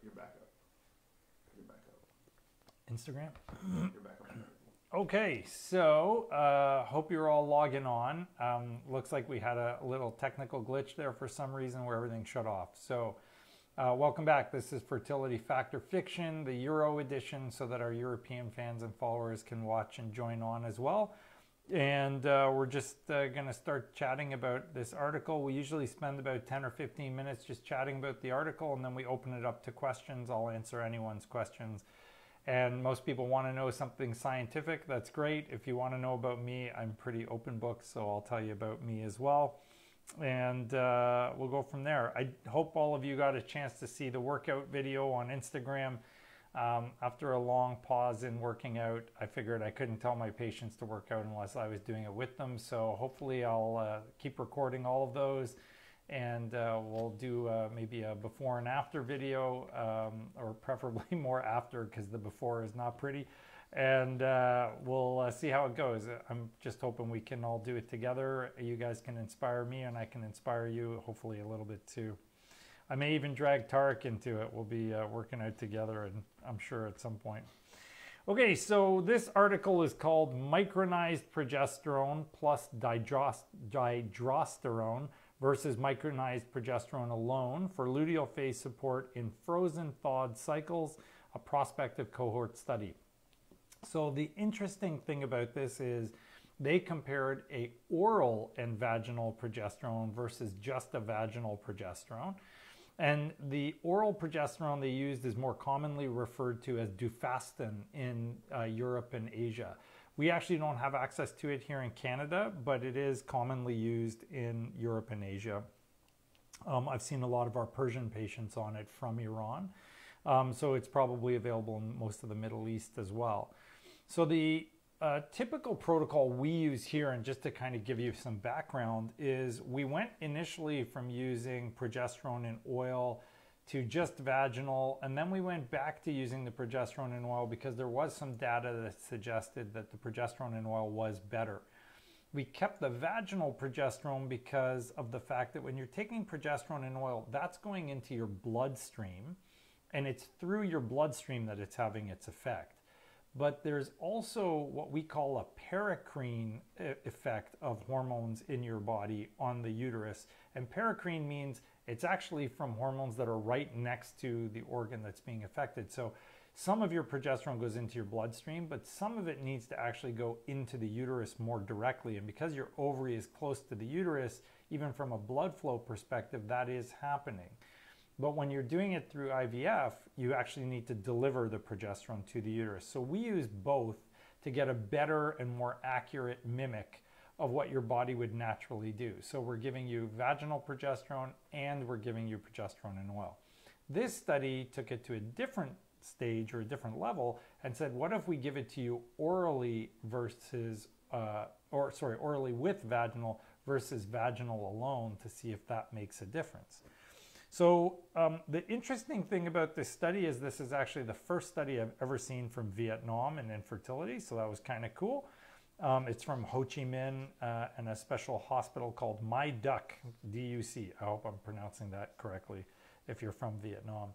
You're back up. You're back up. Instagram? You're back up. Okay, so hope you're all logging on. Looks like we had a little technical glitch there for some reason where everything shut off. So welcome back. This is Fertility Fact or Fiction, the Euro edition, so that our European fans and followers can watch and join on as well. And we're just going to start chatting about this article. We usually spend about 10 or 15 minutes just chatting about the article, and then we open it up to questions. I'll answer anyone's questions. And most people want to know something scientific. That's great. If you want to know about me, I'm pretty open book, so I'll tell you about me as well. And we'll go from there. I hope all of you got a chance to see the workout video on Instagram. After a long pause in working out, I figured I couldn't tell my patients to work out unless I was doing it with them. So hopefully I'll keep recording all of those, and we'll do maybe a before and after video, or preferably more after, because the before is not pretty. And we'll see how it goes. I'm just hoping we can all do it together. You guys can inspire me, and I can inspire you, hopefully a little bit too. I may even drag Tarek into it. We'll be working out together, and I'm sure at some point. Okay, so this article is called Micronized Progesterone plus Dydrosterone versus Micronized Progesterone alone for luteal phase support in frozen thawed cycles, a prospective cohort study. So the interesting thing about this is they compared a oral and vaginal progesterone versus just a vaginal progesterone. And the oral progesterone they used is more commonly referred to as Dufastin in Europe and Asia. We actually don't have access to it here in Canada, but it is commonly used in Europe and Asia. I've seen a lot of our Persian patients on it from Iran. So it's probably available in most of the Middle East as well. So the typical protocol we use here, and just to kind of give you some background, is we went initially from using progesterone in oil to just vaginal, and then we went back to using the progesterone in oil because there was some data that suggested that the progesterone in oil was better. We kept the vaginal progesterone because of the fact that when you're taking progesterone in oil, that's going into your bloodstream, and it's through your bloodstream that it's having its effect. But there's also what we call a paracrine effect of hormones in your body on the uterus. And paracrine means it's actually from hormones that are right next to the organ that's being affected. So some of your progesterone goes into your bloodstream, but some of it needs to actually go into the uterus more directly. And because your ovary is close to the uterus, even from a blood flow perspective, that is happening. But when you're doing it through IVF, you actually need to deliver the progesterone to the uterus. So we use both to get a better and more accurate mimic of what your body would naturally do. So we're giving you vaginal progesterone and we're giving you progesterone in oil. This study took it to a different stage or a different level and said, what if we give it to you orally versus, orally with vaginal versus vaginal alone to see if that makes a difference. So the interesting thing about this study is this is actually the first study I've ever seen from Vietnam in infertility, so that was kind of cool. It's from Ho Chi Minh and a special hospital called My Duc, D-U-C. I hope I'm pronouncing that correctly if you're from Vietnam.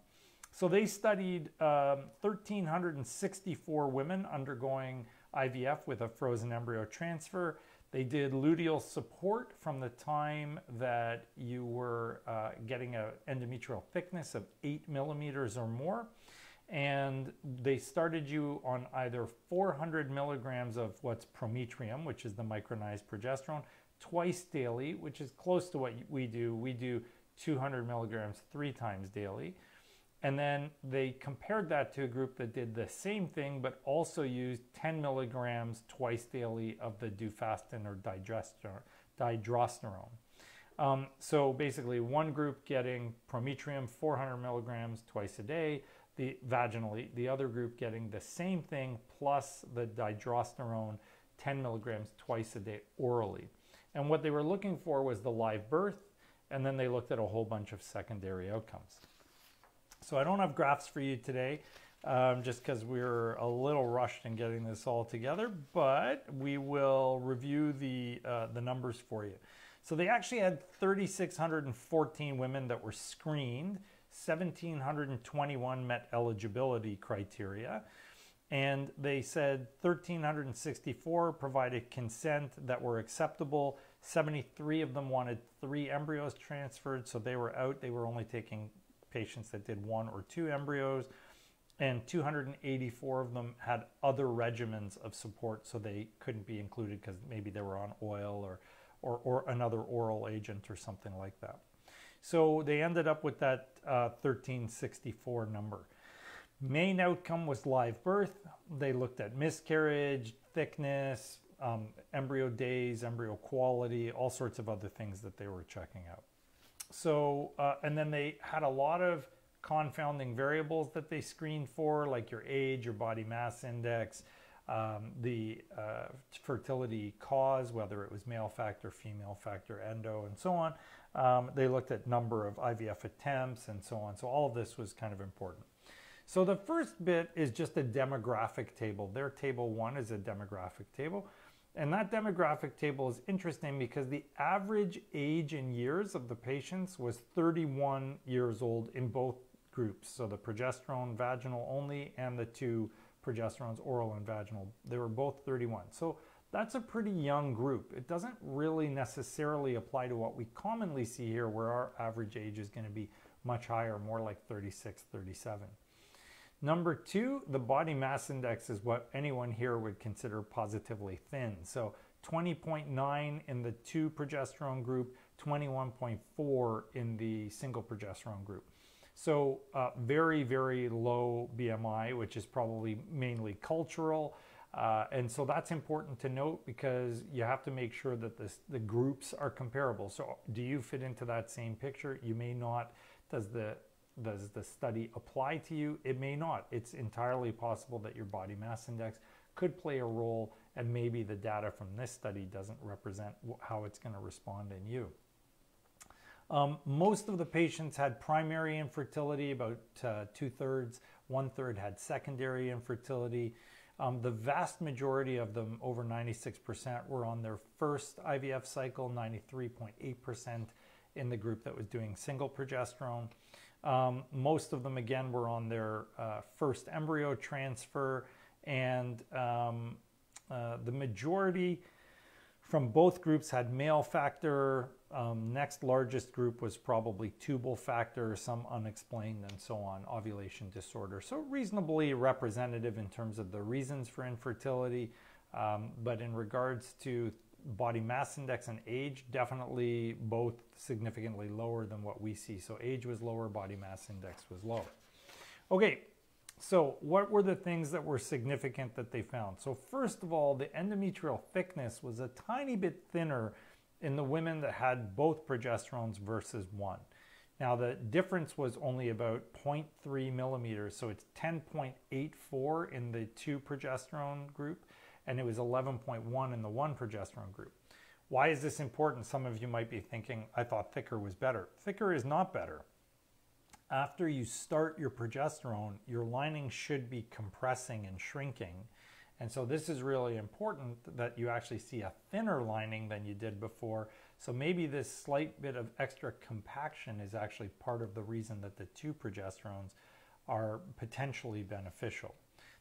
So they studied 1,364 women undergoing IVF with a frozen embryo transfer. They did luteal support from the time that you were getting an endometrial thickness of 8 millimeters or more. And they started you on either 400 milligrams of what's prometrium, which is the micronized progesterone, twice daily, which is close to what we do. We do 200 milligrams 3 times daily. And then they compared that to a group that did the same thing, but also used 10 milligrams twice daily of the Dufastin or dydrosterone. So basically one group getting prometrium 400 milligrams twice a day, vaginally, the other group getting the same thing plus the dydrosterone 10 milligrams twice a day orally. And what they were looking for was the live birth, and then they looked at a whole bunch of secondary outcomes. So I don't have graphs for you today, just because we're a little rushed in getting this all together, but we will review the numbers for you. So they actually had 3,614 women that were screened. 1,721 met eligibility criteria. And they said 1,364 provided consent that were acceptable. 73 of them wanted 3 embryos transferred, so they were out. They were only taking patients that did 1 or 2 embryos. And 284 of them had other regimens of support, so they couldn't be included because maybe they were on oil or another oral agent or something like that. So they ended up with that 1,364 number. Main outcome was live birth. They looked at miscarriage, thickness, embryo days, embryo quality, all sorts of other things that they were checking out. So, and then they had a lot of confounding variables that they screened for, like your age, your body mass index, the fertility cause, whether it was male factor, female factor, endo, and so on. They looked at number of IVF attempts and so on. So all of this was kind of important. So the first bit is just a demographic table. Their table 1 is a demographic table. And that demographic table is interesting because the average age in years of the patients was 31 years old in both groups. So the progesterone vaginal only and the 2 progesterones oral and vaginal, they were both 31. So that's a pretty young group. It doesn't really necessarily apply to what we commonly see here, where our average age is going to be much higher, more like 36, 37. Number 2, the body mass index is what anyone here would consider positively thin. So 20.9 in the 2 progesterone group, 21.4 in the single progesterone group. So very, very low BMI, which is probably mainly cultural. And so that's important to note because you have to make sure that the groups are comparable. So do you fit into that same picture? You may not. Does the study apply to you? It may not. It's entirely possible that your body mass index could play a role, and maybe the data from this study doesn't represent how it's going to respond in you. Most of the patients had primary infertility, about 2/3. 1/3 had secondary infertility. The vast majority of them, over 96%, were on their first IVF cycle, 93.8% in the group that was doing single progesterone. Most of them, again, were on their first embryo transfer, and the majority from both groups had male factor. Next largest group was probably tubal factor, some unexplained, and so on, ovulation disorder. So reasonably representative in terms of the reasons for infertility, but in regards to body mass index and age, definitely both significantly lower than what we see. So age was lower, body mass index was low. Okay, so what were the things that were significant that they found? So first of all, the endometrial thickness was a tiny bit thinner in the women that had both progesterones versus 1. Now the difference was only about 0.3 millimeters, so it's 10.84 in the 2 progesterone group, and it was 11.1 in the 1 progesterone group. Why is this important? Some of you might be thinking, I thought thicker was better. Thicker is not better. After you start your progesterone, your lining should be compressing and shrinking. And so this is really important that you actually see a thinner lining than you did before. So maybe this slight bit of extra compaction is actually part of the reason that the 2 progesterones are potentially beneficial.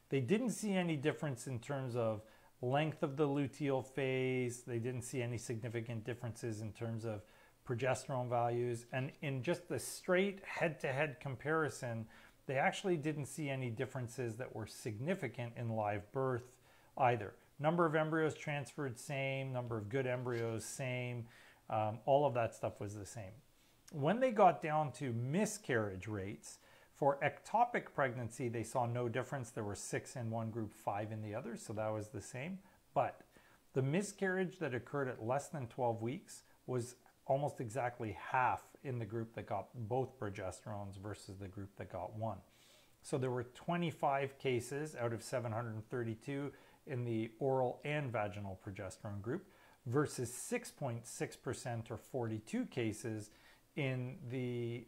They didn't see any difference in terms of length of the luteal phase. They didn't see any significant differences in terms of progesterone values. And in just the straight head-to-head comparison, they actually didn't see any differences that were significant in live birth either. Number of embryos transferred, same. Number of good embryos, same. All of that stuff was the same. When they got down to miscarriage rates, for ectopic pregnancy, they saw no difference. There were 6 in one group, 5 in the other, so that was the same. But the miscarriage that occurred at less than 12 weeks was almost exactly half in the group that got both progesterones versus the group that got 1. So there were 25 cases out of 732 in the oral and vaginal progesterone group versus 6.6% or 42 cases in the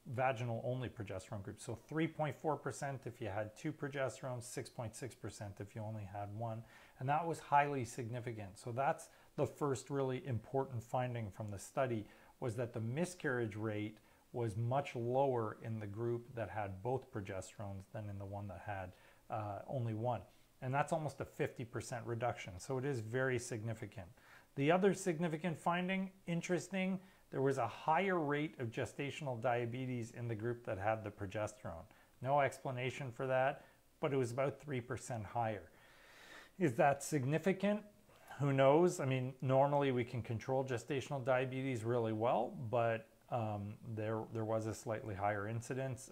vaginal only progesterone group. So 3.4% if you had 2 progesterones, 6.6% if you only had 1. And that was highly significant. So that's the first really important finding from the study, was that the miscarriage rate was much lower in the group that had both progesterones than in the one that had only one. And that's almost a 50% reduction. So it is very significant. The other significant finding, interesting, there was a higher rate of gestational diabetes in the group that had the progesterone. No explanation for that, but it was about 3% higher. Is that significant? Who knows? I mean, normally we can control gestational diabetes really well, but there was a slightly higher incidence.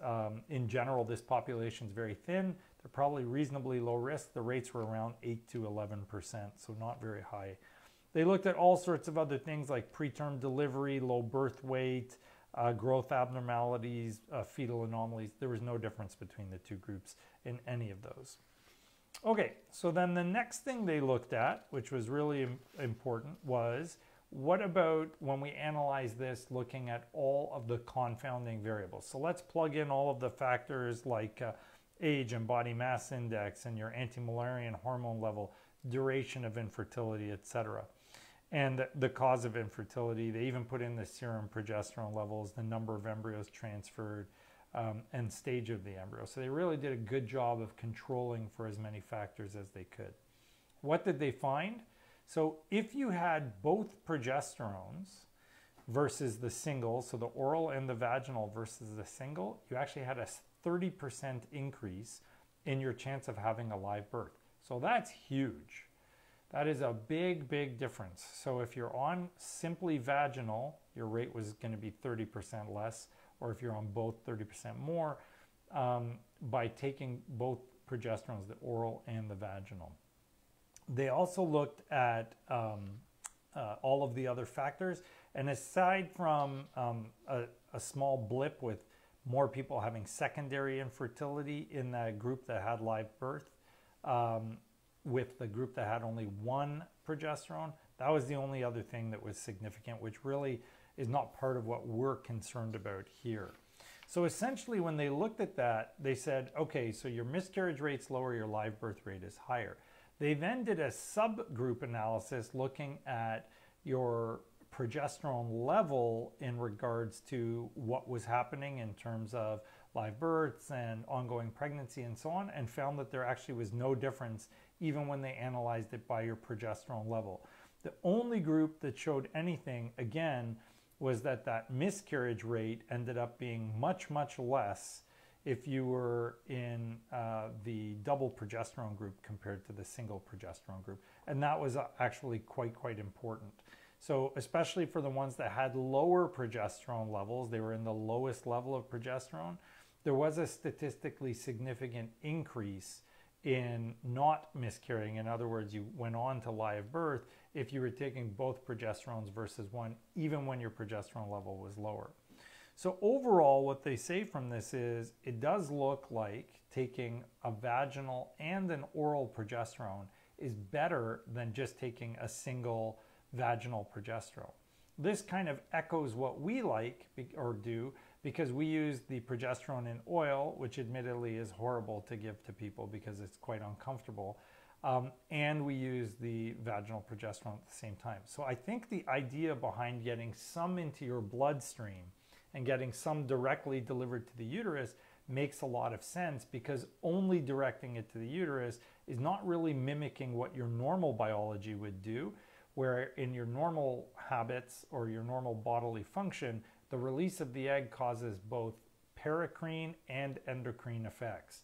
In general, this population is very thin. They're probably reasonably low risk. The rates were around 8 to 11%, so not very high. They looked at all sorts of other things like preterm delivery, low birth weight, growth abnormalities, fetal anomalies. There was no difference between the two groups in any of those. Okay, so then the next thing they looked at, which was really important, was what about when we analyze this looking at all of the confounding variables? So let's plug in all of the factors like age and body mass index and your anti-Müllerian hormone level, duration of infertility, etc. And the cause of infertility. They even put in the serum progesterone levels, the number of embryos transferred, and stage of the embryo. So they really did a good job of controlling for as many factors as they could. What did they find? So if you had both progesterones versus the single, so the oral and the vaginal versus the single, you actually had a 30% increase in your chance of having a live birth. So that's huge. That is a big, big difference. So if you're on simply vaginal, your rate was going to be 30% less, or if you're on both, 30% more, by taking both progesterones, the oral and the vaginal. They also looked at all of the other factors, and aside from a small blip with more people having secondary infertility in that group that had live birth, with the group that had only one progesterone, that was the only other thing that was significant, which really is not part of what we're concerned about here. So essentially when they looked at that, they said, okay, so your miscarriage rate's lower, your live birth rate is higher. They then did a subgroup analysis looking at your progesterone level in regards to what was happening in terms of live births and ongoing pregnancy and so on, and found that there actually was no difference even when they analyzed it by your progesterone level. The only group that showed anything, again, was that miscarriage rate ended up being much, much less if you were in the double progesterone group compared to the single progesterone group. And that was actually quite important. So especially for the ones that had lower progesterone levels, they were in the lowest level of progesterone, there was a statistically significant increase in not miscarrying. In other words, you went on to live birth if you were taking both progesterones versus one, even when your progesterone level was lower. So overall, what they say from this is it does look like taking a vaginal and an oral progesterone is better than just taking a single vaginal progesterone. This kind of echoes what we like or do, because we use the progesterone in oil, which admittedly is horrible to give to people because it's quite uncomfortable, and we use the vaginal progesterone at the same time. So I think the idea behind getting some into your bloodstream and getting some directly delivered to the uterus makes a lot of sense, because only directing it to the uterus is not really mimicking what your normal biology would do, where in your normal habits or your normal bodily function, the release of the egg causes both paracrine and endocrine effects,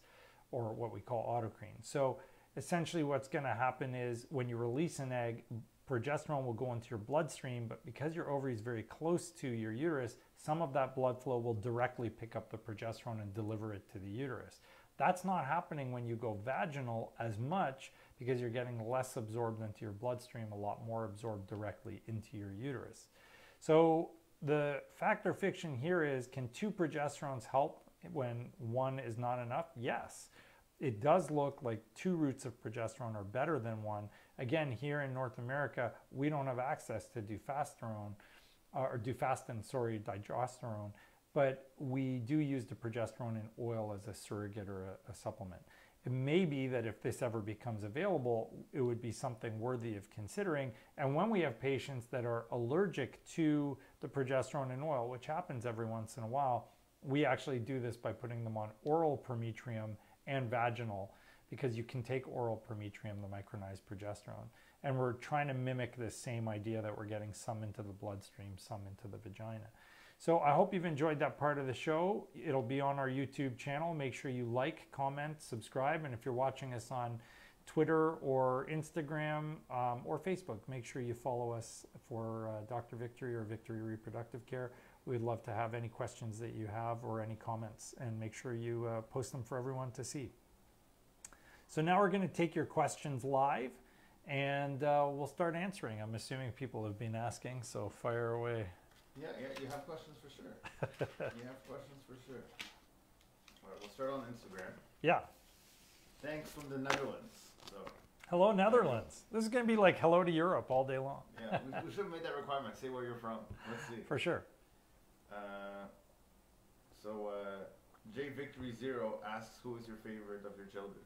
or what we call autocrine. So essentially what's going to happen is when you release an egg, progesterone will go into your bloodstream, but because your ovary is very close to your uterus, some of that blood flow will directly pick up the progesterone and deliver it to the uterus. That's not happening when you go vaginal as much, because you're getting less absorbed into your bloodstream, a lot more absorbed directly into your uterus. So the fact or fiction here is, can two progesterones help when one is not enough? Yes. It does look like two routes of progesterone are better than one. Again, here in North America, we don't have access to digosterone, but we do use the progesterone in oil as a surrogate or a supplement. it may be that if this ever becomes available, it would be something worthy of considering. And when we have patients that are allergic to the progesterone in oil, which happens every once in a while, we actually do this by putting them on oral permetrium and vaginal, because you can take oral permetrium, the micronized progesterone. And we're trying to mimic this same idea that we're getting some into the bloodstream, some into the vagina. So I hope you've enjoyed that part of the show. It'll be on our YouTube channel. Make sure you like, comment, subscribe. And if you're watching us on Twitter or Instagram or Facebook, make sure you follow us for Dr. Victory or Victory Reproductive Care. We'd love to have any questions that you have or any comments, and make sure you post them for everyone to see. So now we're going to take your questions live, and we'll start answering. I'm assuming people have been asking, so fire away. Yeah, you have questions for sure. You have questions for sure. All right, we'll start on Instagram. Yeah. Thanks from the Netherlands. So. Hello, Netherlands. This is going to be like hello to Europe all day long. Yeah, we should have made that requirement. Say where you're from. Let's see. For sure. J Victory Zero asks, who is your favorite of your children?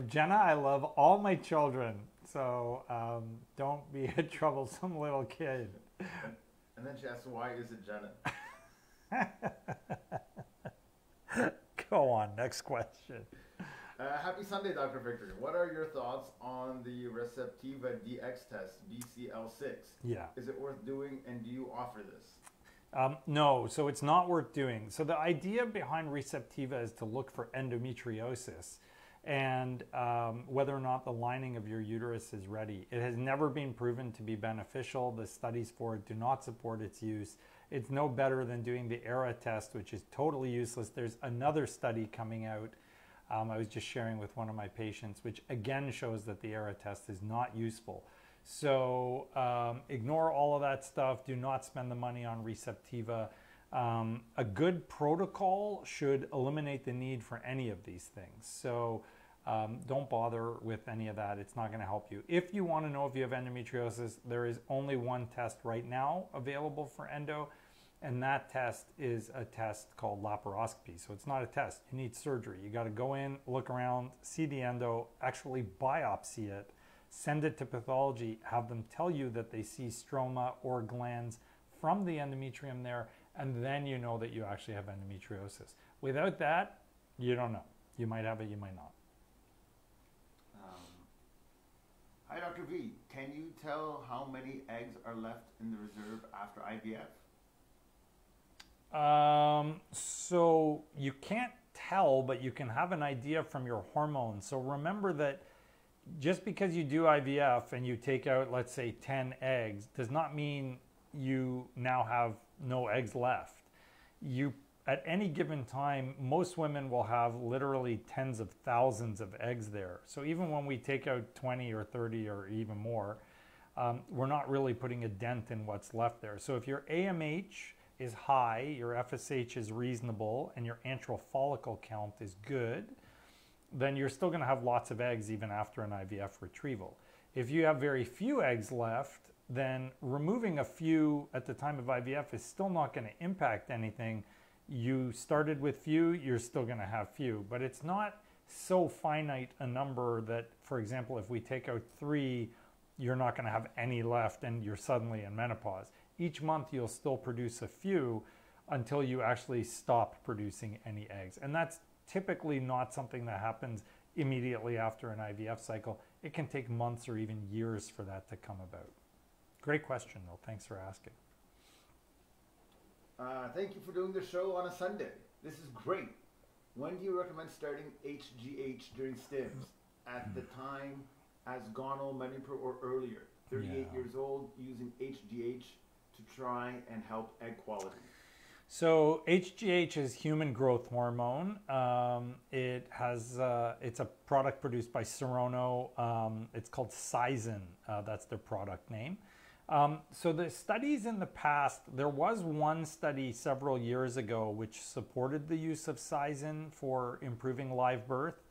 Jenna, I love all my children, so don't be a troublesome little kid. And then she asks, why is it Jenna? Go on, next question. Happy Sunday, Dr. Victory. What are your thoughts on the Receptiva DX test, BCL6? Yeah. Is it worth doing, and do you offer this? No, so it's not worth doing. So the idea behind Receptiva is to look for endometriosis and whether or not the lining of your uterus is ready. It has never been proven to be beneficial. The studies for it do not support its use. It's no better than doing the ERA test, which is totally useless. There's another study coming out I was just sharing with one of my patients, which again shows that the ERA test is not useful. So ignore all of that stuff. Do not spend the money on Receptiva. A good protocol should eliminate the need for any of these things. So don't bother with any of that. It's not going to help you. If you want to know if you have endometriosis, there is only one test right now available for endo, and that test is a test called laparoscopy. So it's not a test. You need surgery. You got to go in, look around, see the endo, actually biopsy it, send it to pathology, have them tell you that they see stroma or glands from the endometrium there, and then you know that you actually have endometriosis. Without that, you don't know. You might have it, you might not. Hi, Dr. V. Can you tell how many eggs are left in the reserve after IVF? So you can't tell, but you can have an idea from your hormones. So remember that just because you do IVF and you take out, let's say, 10 eggs, does not mean you now have no eggs left. You, at any given time, most women will have literally tens of thousands of eggs there. So even when we take out 20 or 30 or even more, we're not really putting a dent in what's left there. So if your AMH is high, your FSH is reasonable, and your antral follicle count is good, then you're still going to have lots of eggs even after an IVF retrieval. If you have very few eggs left, then removing a few at the time of IVF is still not going to impact anything. You started with few, you're still going to have few, but it's not so finite a number that, for example, if we take out 3, you're not going to have any left and you're suddenly in menopause. Each month you'll still produce a few until you actually stop producing any eggs. And that's typically not something that happens immediately after an IVF cycle. It can take months or even years for that to come about. Great question though, thanks for asking. Thank you for doing the show on a Sunday. This is great. When do you recommend starting HGH during stims? At the time as gonal menopause or earlier? 38 years old, using HGH to try and help egg quality. So HGH is human growth hormone. It's a product produced by Serono. It's called Sizin. That's their product name. So the studies in the past, there was one study several years ago which supported the use of Sizin for improving live birth.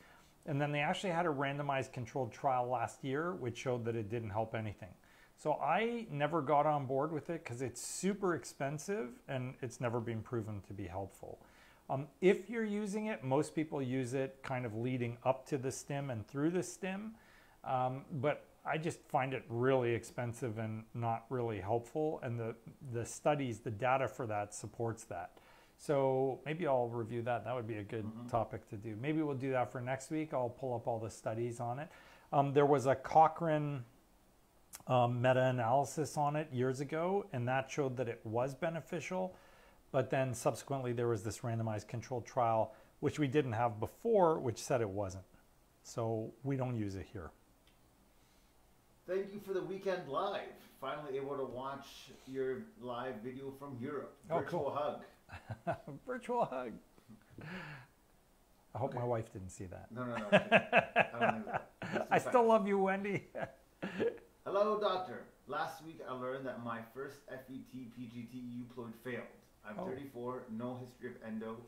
And then they actually had a randomized controlled trial last year which showed that it didn't help anything. So I never got on board with it because it's super expensive and it's never been proven to be helpful. If you're using it, most people use it kind of leading up to the stim and through the stim, but I just find it really expensive and not really helpful, and the studies, the data for that supports that. So maybe I'll review that. That would be a good topic to do. Maybe we'll do that for next week. I'll pull up all the studies on it. There was a Cochrane meta-analysis on it years ago, and that showed that it was beneficial. But then subsequently there was this randomized controlled trial, which we didn't have before, which said it wasn't. So we don't use it here. Thank you for the weekend live. Finally able to watch your live video from Europe. Virtual cool. hug. Virtual hug. I hope my wife didn't see that. No. I don't think that. I still love you, Wendy. Hello, doctor. Last week I learned that my first FET PGT euploid failed. I'm 34, no history of endo.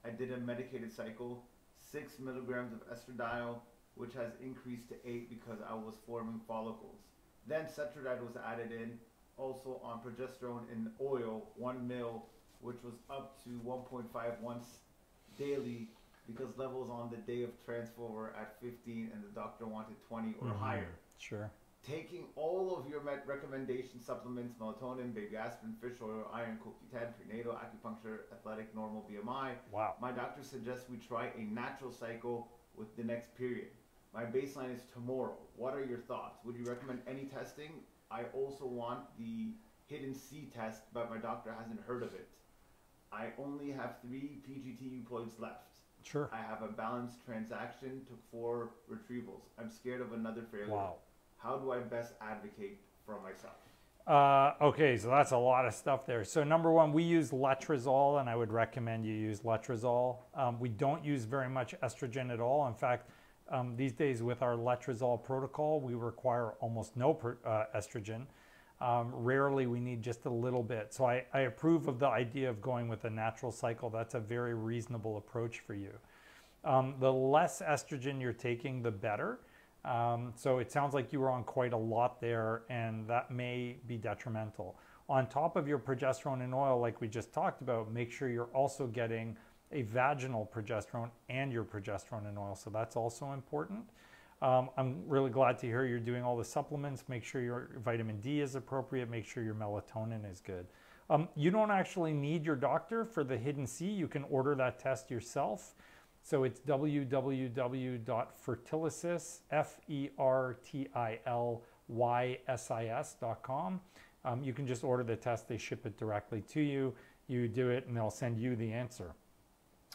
I did a medicated cycle, 6 milligrams of estradiol, which has increased to 8 because I was forming follicles. Then cetrodide was added in, also on progesterone in oil, 1 mil, which was up to 1.5 once daily because levels on the day of transfer were at 15 and the doctor wanted 20 or higher. Sure. Taking all of your recommendation supplements, melatonin, baby aspirin, fish oil, iron, CoQ10, prenatal, acupuncture, athletic, normal BMI. Wow. My doctor suggests we try a natural cycle with the next period. My baseline is tomorrow. What are your thoughts? Would you recommend any testing? I also want the hidden C test, but my doctor hasn't heard of it. I only have 3 PGT euploids left. Sure. I have a balanced transaction, took 4 retrievals. I'm scared of another failure. Wow. How do I best advocate for myself? Okay, so that's a lot of stuff there. So number one, we use letrozole, and I would recommend you use letrozole. We don't use very much estrogen at all. In fact, these days with our letrozole protocol, we require almost no estrogen. Rarely we need just a little bit. So I approve of the idea of going with a natural cycle. That's a very reasonable approach for you. The less estrogen you're taking, the better. So it sounds like you were on quite a lot there, and that may be detrimental. On top of your progesterone in oil, like we just talked about, make sure you're also getting a vaginal progesterone and your progesterone in oil. So that's also important. I'm really glad to hear you're doing all the supplements. Make sure your vitamin D is appropriate. Make sure your melatonin is good. You don't actually need your doctor for the hidden C. You can order that test yourself. So it's www.fertilysys, fertilysys.com. You can just order the test. They ship it directly to you. You do it, and they'll send you the answer.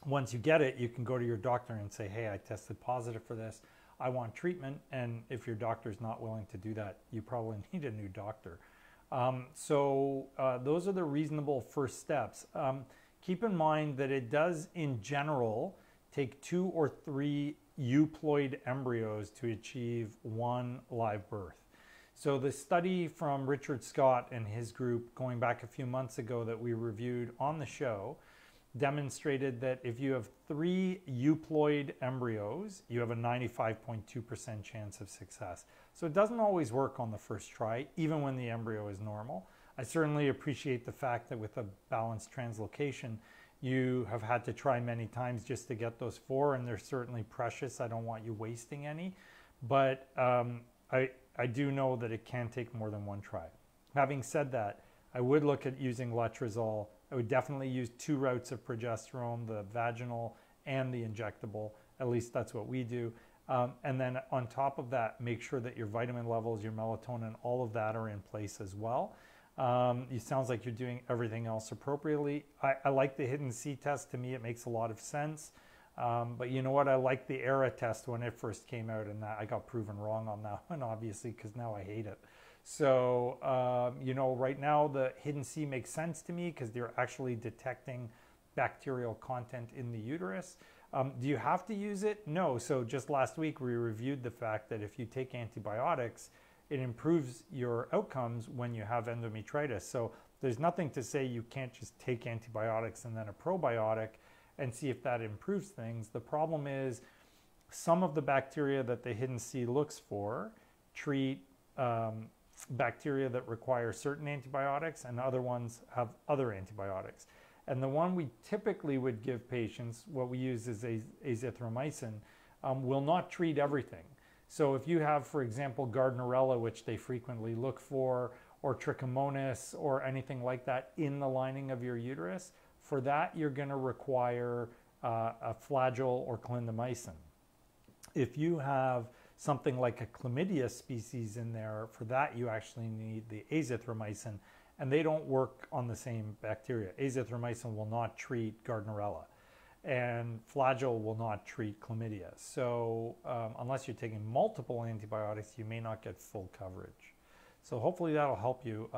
Once you get it, you can go to your doctor and say, hey, I tested positive for this. I want treatment. And if your doctor's not willing to do that, you probably need a new doctor. Those are the reasonable first steps. Keep in mind that it does, in general, take 2 or 3 euploid embryos to achieve 1 live birth. So the study from Richard Scott and his group going back a few months ago that we reviewed on the show demonstrated that if you have 3 euploid embryos, you have a 95.2% chance of success. So it doesn't always work on the first try, even when the embryo is normal. I certainly appreciate the fact that with a balanced translocation, you have had to try many times just to get those 4, and they're certainly precious. I don't want you wasting any, but I do know that it can take more than 1 try. Having said that, I would look at using letrozole. I would definitely use 2 routes of progesterone, the vaginal and the injectable. At least that's what we do. And then on top of that, make sure that your vitamin levels, your melatonin, all of that are in place as well. It sounds like you're doing everything else appropriately. I like the hidden C test. To me, it makes a lot of sense. But you know what? I like the ERA test when it first came out, and I got proven wrong on that one, obviously, because now I hate it. So, right now the hidden C makes sense to me because they're actually detecting bacterial content in the uterus. Do you have to use it? No. So just last week we reviewed the fact that if you take antibiotics, it improves your outcomes when you have endometritis. So there's nothing to say you can't just take antibiotics and then a probiotic and see if that improves things. The problem is some of the bacteria that the hidden C looks for treat bacteria that require certain antibiotics, and other ones have other antibiotics. And the one we typically would give patients, what we use is azithromycin, will not treat everything. So if you have, for example, Gardnerella, which they frequently look for, or trichomonas, or anything like that in the lining of your uterus, for that you're going to require a flagell or clindamycin. If you have something like a chlamydia species in there, for that you actually need the azithromycin, and they don't work on the same bacteria. Azithromycin will not treat Gardnerella, and flagell will not treat chlamydia. So unless you're taking multiple antibiotics, you may not get full coverage. So hopefully that'll help you.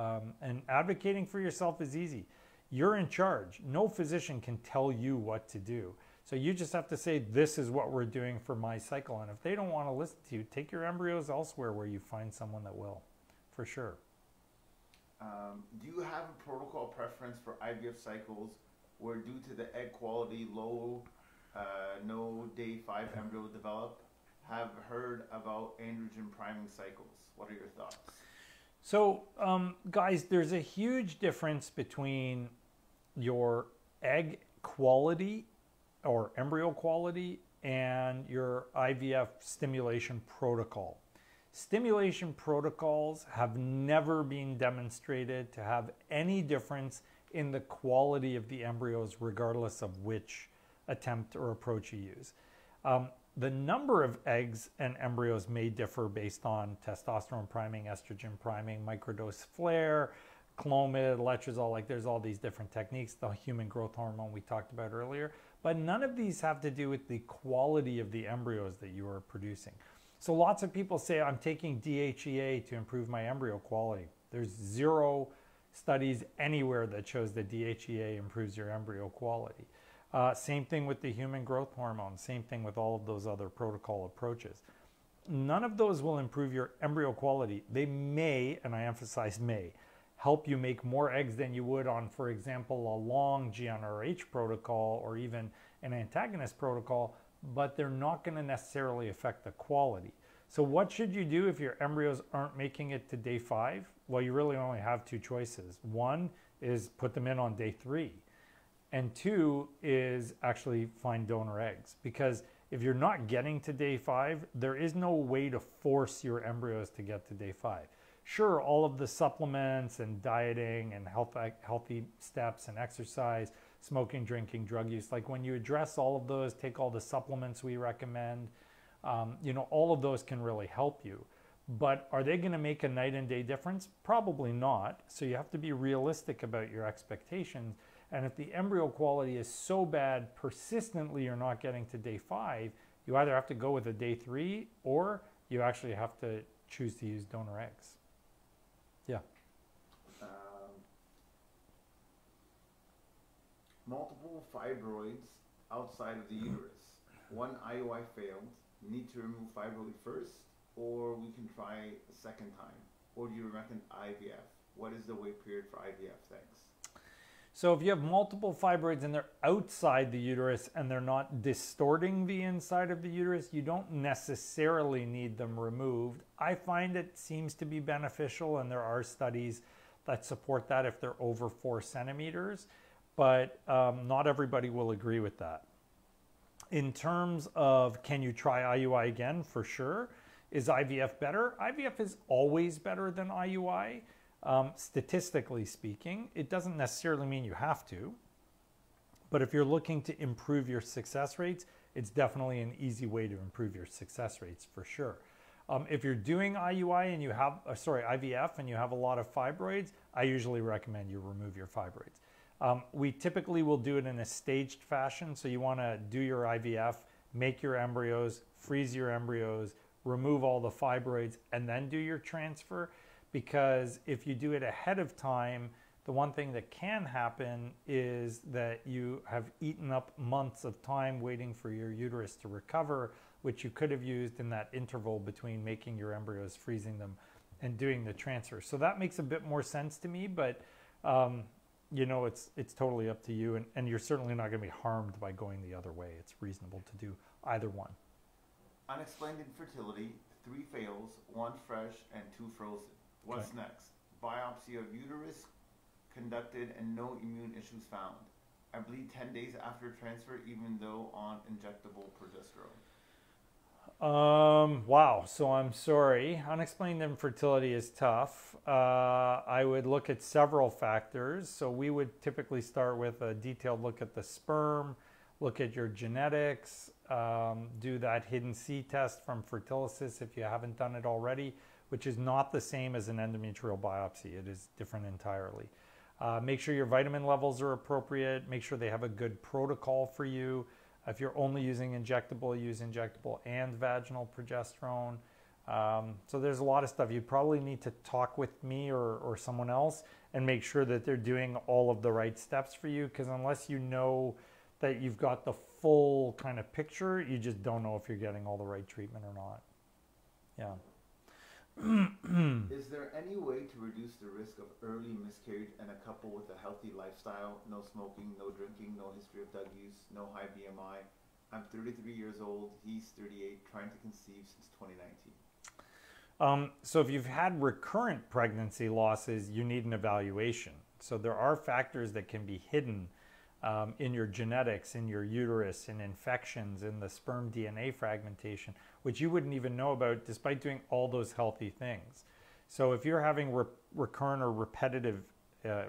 And advocating for yourself is easy. You're in charge. No physician can tell you what to do. So you just have to say, this is what we're doing for my cycle. And if they don't want to listen to you, take your embryos elsewhere where you find someone that will, for sure. Do you have a protocol preference for IVF cycles where, due to the egg quality low, no day 5 embryo develop? Have heard about androgen priming cycles. What are your thoughts? So guys, there's a huge difference between your egg quality or embryo quality and your IVF stimulation protocol. Stimulation protocols have never been demonstrated to have any difference in the quality of the embryos, regardless of which attempt or approach you use. The number of eggs and embryos may differ based on testosterone priming, estrogen priming, microdose flare, Clomid, letrozole, like there's all these different techniques, the human growth hormone we talked about earlier, but none of these have to do with the quality of the embryos that you are producing. So lots of people say, I'm taking DHEA to improve my embryo quality. There's zero studies anywhere that shows that DHEA improves your embryo quality. Same thing with the human growth hormone, same thing with all of those other protocol approaches. None of those will improve your embryo quality. They may, and I emphasize may, help you make more eggs than you would on, for example, a long GnRH protocol or even an antagonist protocol, but they're not going to necessarily affect the quality. So what should you do if your embryos aren't making it to day 5? Well, you really only have 2 choices. One is put them in on day 3. And 2 is actually find donor eggs. Because if you're not getting to day 5, there is no way to force your embryos to get to day 5. Sure, all of the supplements and dieting and healthy steps and exercise, smoking, drinking, drug use, like when you address all of those, take all the supplements we recommend, all of those can really help you. But are they going to make a night and day difference? Probably not. So you have to be realistic about your expectations. And if the embryo quality is so bad, persistently you're not getting to day 5, you either have to go with a day 3 or you actually have to choose to use donor eggs. Yeah. Multiple fibroids outside of the uterus. One IUI failed. Need to remove fibroid first, or we can try a second time? Or do you recommend IVF? What is the wait period for IVF? Thanks. So if you have multiple fibroids and they're outside the uterus and they're not distorting the inside of the uterus, you don't necessarily need them removed. I find it seems to be beneficial, and there are studies that support that if they're over 4 centimeters, but not everybody will agree with that. In terms of can you try IUI again, for sure. Is IVF better? IVF is always better than IUI. Statistically speaking, it doesn't necessarily mean you have to, but if you're looking to improve your success rates, it's definitely an easy way to improve your success rates for sure. If you're doing IUI and you have, IVF and you have a lot of fibroids, I usually recommend you remove your fibroids. We typically will do it in a staged fashion. So you want to do your IVF, make your embryos, freeze your embryos, remove all the fibroids, and then do your transfer. Because if you do it ahead of time, the one thing that can happen is that you have eaten up months of time waiting for your uterus to recover, which you could have used in that interval between making your embryos, freezing them, and doing the transfer. So that makes a bit more sense to me, but it's totally up to you, and you're certainly not going to be harmed by going the other way. It's reasonable to do either one. Unexplained infertility, 3 fails, 1 fresh, and 2 frozen. What's next? Biopsy of uterus conducted and no immune issues found. I believe, 10 days after transfer, even though on injectable progesterone. Wow. So I'm sorry. Unexplained infertility is tough. I would look at several factors. So we would typically start with a detailed look at the sperm, look at your genetics, do that hidden C test from Fertility if you haven't done it already, which is not the same as an endometrial biopsy. It is different entirely. Make sure your vitamin levels are appropriate. Make sure they have a good protocol for you. If you're only using injectable, use injectable and vaginal progesterone. So there's a lot of stuff. You probably need to talk with me or someone else and make sure that they're doing all of the right steps for you, because unless you know that you've got the full kind of picture, you just don't know if you're getting all the right treatment or not. Yeah. Is there any way to reduce the risk of early miscarriage in a couple with a healthy lifestyle? No smoking, no drinking, no history of drug use, no high BMI. I'm 33 years old. He's 38, trying to conceive since 2019. So if you've had recurrent pregnancy losses, you need an evaluation. So there are factors that can be hidden in your genetics, in your uterus, in infections, in the sperm DNA fragmentation, which you wouldn't even know about despite doing all those healthy things. So if you're having recurrent or repetitive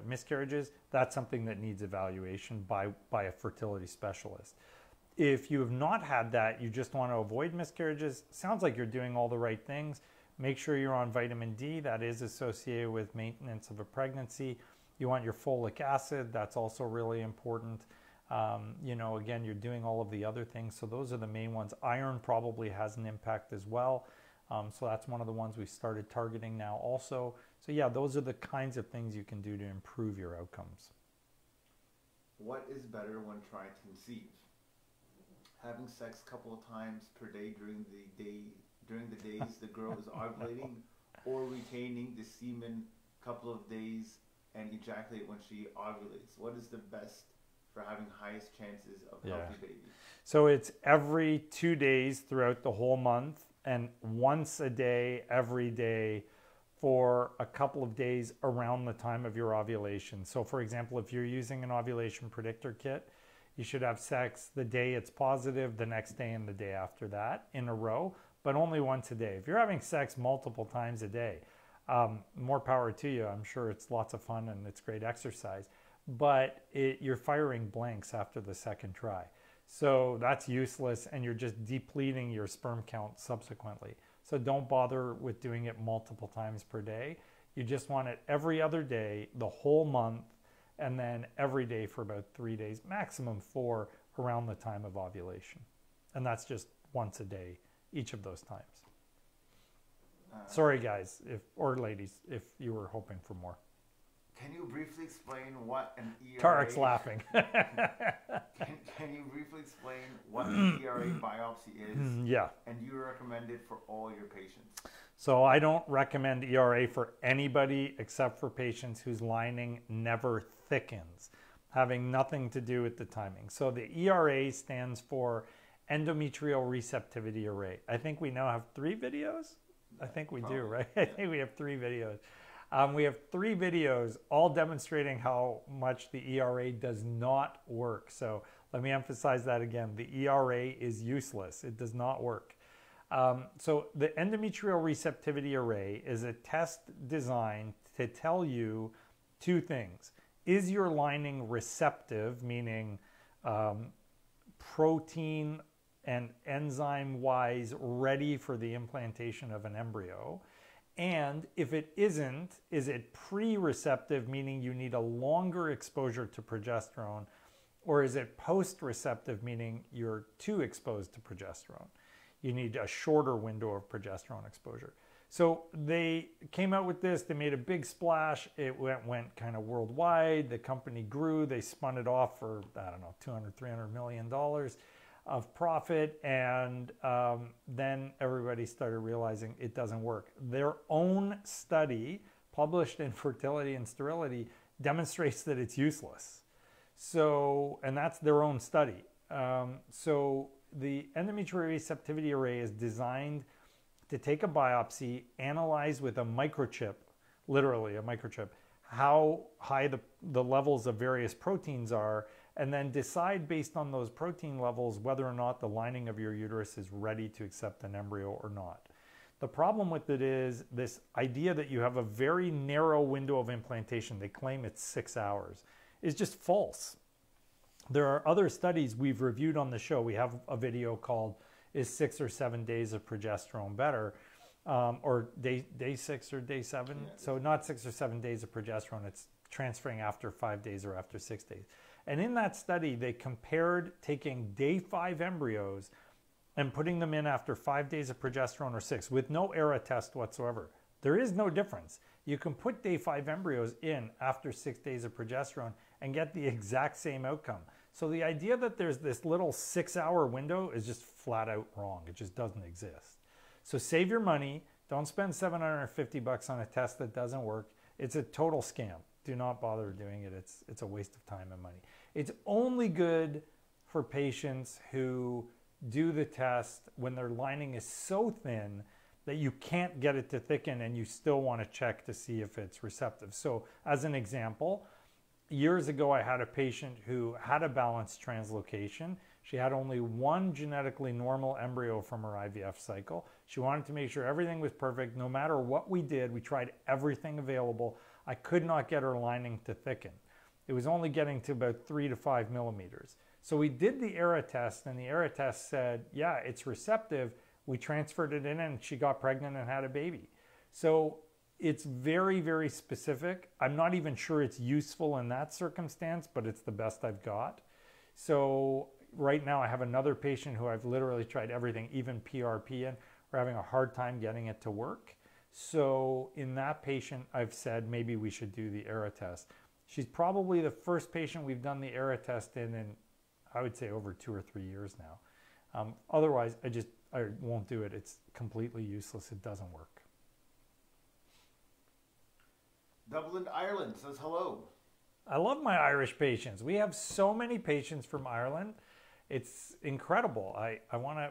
miscarriages, that's something that needs evaluation by a fertility specialist. If you have not had that, you just want to avoid miscarriages, sounds like you're doing all the right things. Make sure you're on vitamin D. That is associated with maintenance of a pregnancy. You want your folic acid. That's also really important. Again, you're doing all of the other things. So those are the main ones. Iron probably has an impact as well. So that's one of the ones we started targeting now also. So yeah, those are the kinds of things you can do to improve your outcomes. What is better when trying to conceive? Having sex a couple of times per day during the days the girl is ovulating, or retaining the semen a couple of days and ejaculate when she ovulates? What is the best for having highest chances of healthy baby? So it's every 2 days throughout the whole month, and once a day, every day, for a couple of days around the time of your ovulation. So for example, if you're using an ovulation predictor kit, you should have sex the day it's positive, the next day, and the day after that in a row, but only once a day. If you're having sex multiple times a day, more power to you. I'm sure it's lots of fun and it's great exercise, but you're firing blanks after the second try. So that's useless, and you're just depleting your sperm count subsequently. So don't bother with doing it multiple times per day. You just want it every other day, the whole month, and then every day for about 3 days, maximum 4, around the time of ovulation. And that's just once a day, each of those times. Sorry, guys, or ladies, if you were hoping for more. Can you briefly explain what an ERA... Tarek's laughing. Can you briefly explain what an ERA biopsy is? Yeah. And you recommend it for all your patients? So I don't recommend ERA for anybody except for patients whose lining never thickens, having nothing to do with the timing. So the ERA stands for endometrial receptivity array. I think we now have 3 videos. I think we do, right? I think we have 3 videos. We have 3 videos all demonstrating how much the ERA does not work. So let me emphasize that again. The ERA is useless. It does not work. So the endometrial receptivity array is a test designed to tell you 2 things. Is your lining receptive, meaning protein and enzyme-wise ready for the implantation of an embryo? And if it isn't, is it pre-receptive, meaning you need a longer exposure to progesterone, or is it post-receptive, meaning you're too exposed to progesterone? You need a shorter window of progesterone exposure. So they came out with this, they made a big splash, it went kind of worldwide, the company grew, they spun it off for, I don't know, $200, $300 million of profit, and then everybody started realizing it doesn't work. Their own study, published in Fertility and Sterility, demonstrates that it's useless. So, and that's their own study. So the endometrial receptivity array is designed to take a biopsy, analyze with a microchip, literally a microchip, how high the levels of various proteins are, and then decide based on those protein levels whether or not the lining of your uterus is ready to accept an embryo or not. The problem with it is this idea that you have a very narrow window of implantation, they claim it's 6 hours, is just false. There are other studies we've reviewed on the show. We have a video called "Is 6 or 7 days of progesterone better?" Or day 6 or day 7. Yeah. So not 6 or 7 days of progesterone, it's transferring after 5 days or after 6 days. And in that study, they compared taking day 5 embryos and putting them in after 5 days of progesterone or 6 with no ERA test whatsoever. There is no difference. You can put day 5 embryos in after 6 days of progesterone and get the exact same outcome. So the idea that there's this little 6-hour window is just flat out wrong. It just doesn't exist. So save your money. Don't spend $750 on a test that doesn't work. It's a total scam. Do not bother doing it. It's a waste of time and money. It's only good for patients who do the test when their lining is so thin that you can't get it to thicken and you still want to check to see if it's receptive. So as an example, years ago I had a patient who had a balanced translocation. She had only one genetically normal embryo from her IVF cycle. She wanted to make sure everything was perfect. No matter what we did, we tried everything available. I could not get her lining to thicken. It was only getting to about 3 to 5 millimeters. So we did the ERA test, and the ERA test said, yeah, it's receptive. We transferred it in, and she got pregnant and had a baby. So it's very, very specific. I'm not even sure it's useful in that circumstance, but it's the best I've got. So right now I have another patient who I've literally tried everything, even PRP, and we're having a hard time getting it to work. So in that patient, I've said maybe we should do the ERA test. She's probably the first patient we've done the ERA test in I would say over 2 or 3 years now. Otherwise, I won't do it. It's completely useless. It doesn't work. Dublin, Ireland says hello. I love my Irish patients. We have so many patients from Ireland. It's incredible.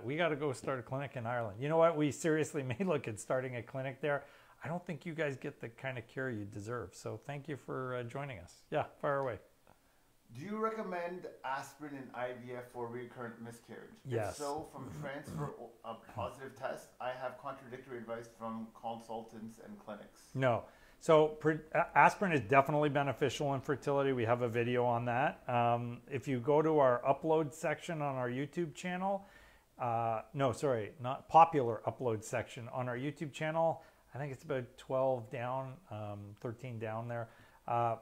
We got to go start a clinic in Ireland. You know what? We seriously may look at starting a clinic there. I don't think you guys get the kind of care you deserve. So thank you for joining us. Yeah, fire away. Do you recommend aspirin in IVF for recurrent miscarriage? Yes. If so, from transfer a positive test, I have contradictory advice from consultants and clinics. No. So aspirin is definitely beneficial in fertility. We have a video on that. If you go to our upload section on our YouTube channel, not popular upload section on our YouTube channel, I think it's about 12 down, 13 down there.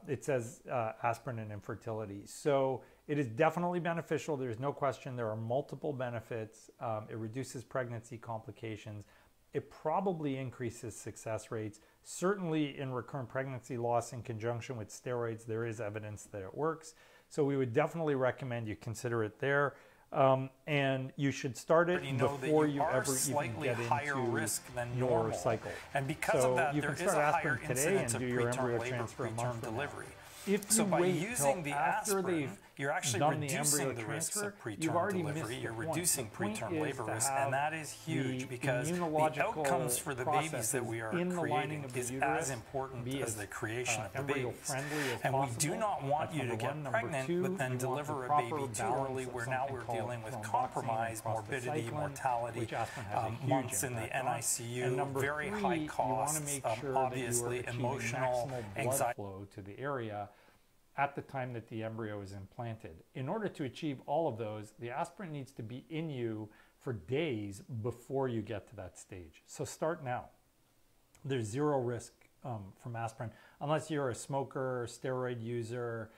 It says aspirin and infertility. So it is definitely beneficial. There's no question. There are multiple benefits. It reduces pregnancy complications. It probably increases success rates. Certainly in recurrent pregnancy loss in conjunction with steroids, there is evidence that it works. So we would definitely recommend you consider it there. And you should start it before you ever even get into your cycle. And because of that, there is a higher incidence of preterm labor, preterm delivery. So by using the aspirin, you're actually reducing the risks of preterm delivery. You're reducing preterm labor risk, and that is huge because the outcomes for the babies that we are creating is as important as the creation of the babies. And we do not want you to get pregnant but then deliver a baby too early, where now we're dealing with compromised morbidity, mortality, months in the NICU, very high costs, obviously emotional anxiety flow to the area at the time that the embryo is implanted. In order to achieve all of those, the aspirin needs to be in you for days before you get to that stage. So start now. There's zero risk from aspirin, unless you're a smoker, steroid user,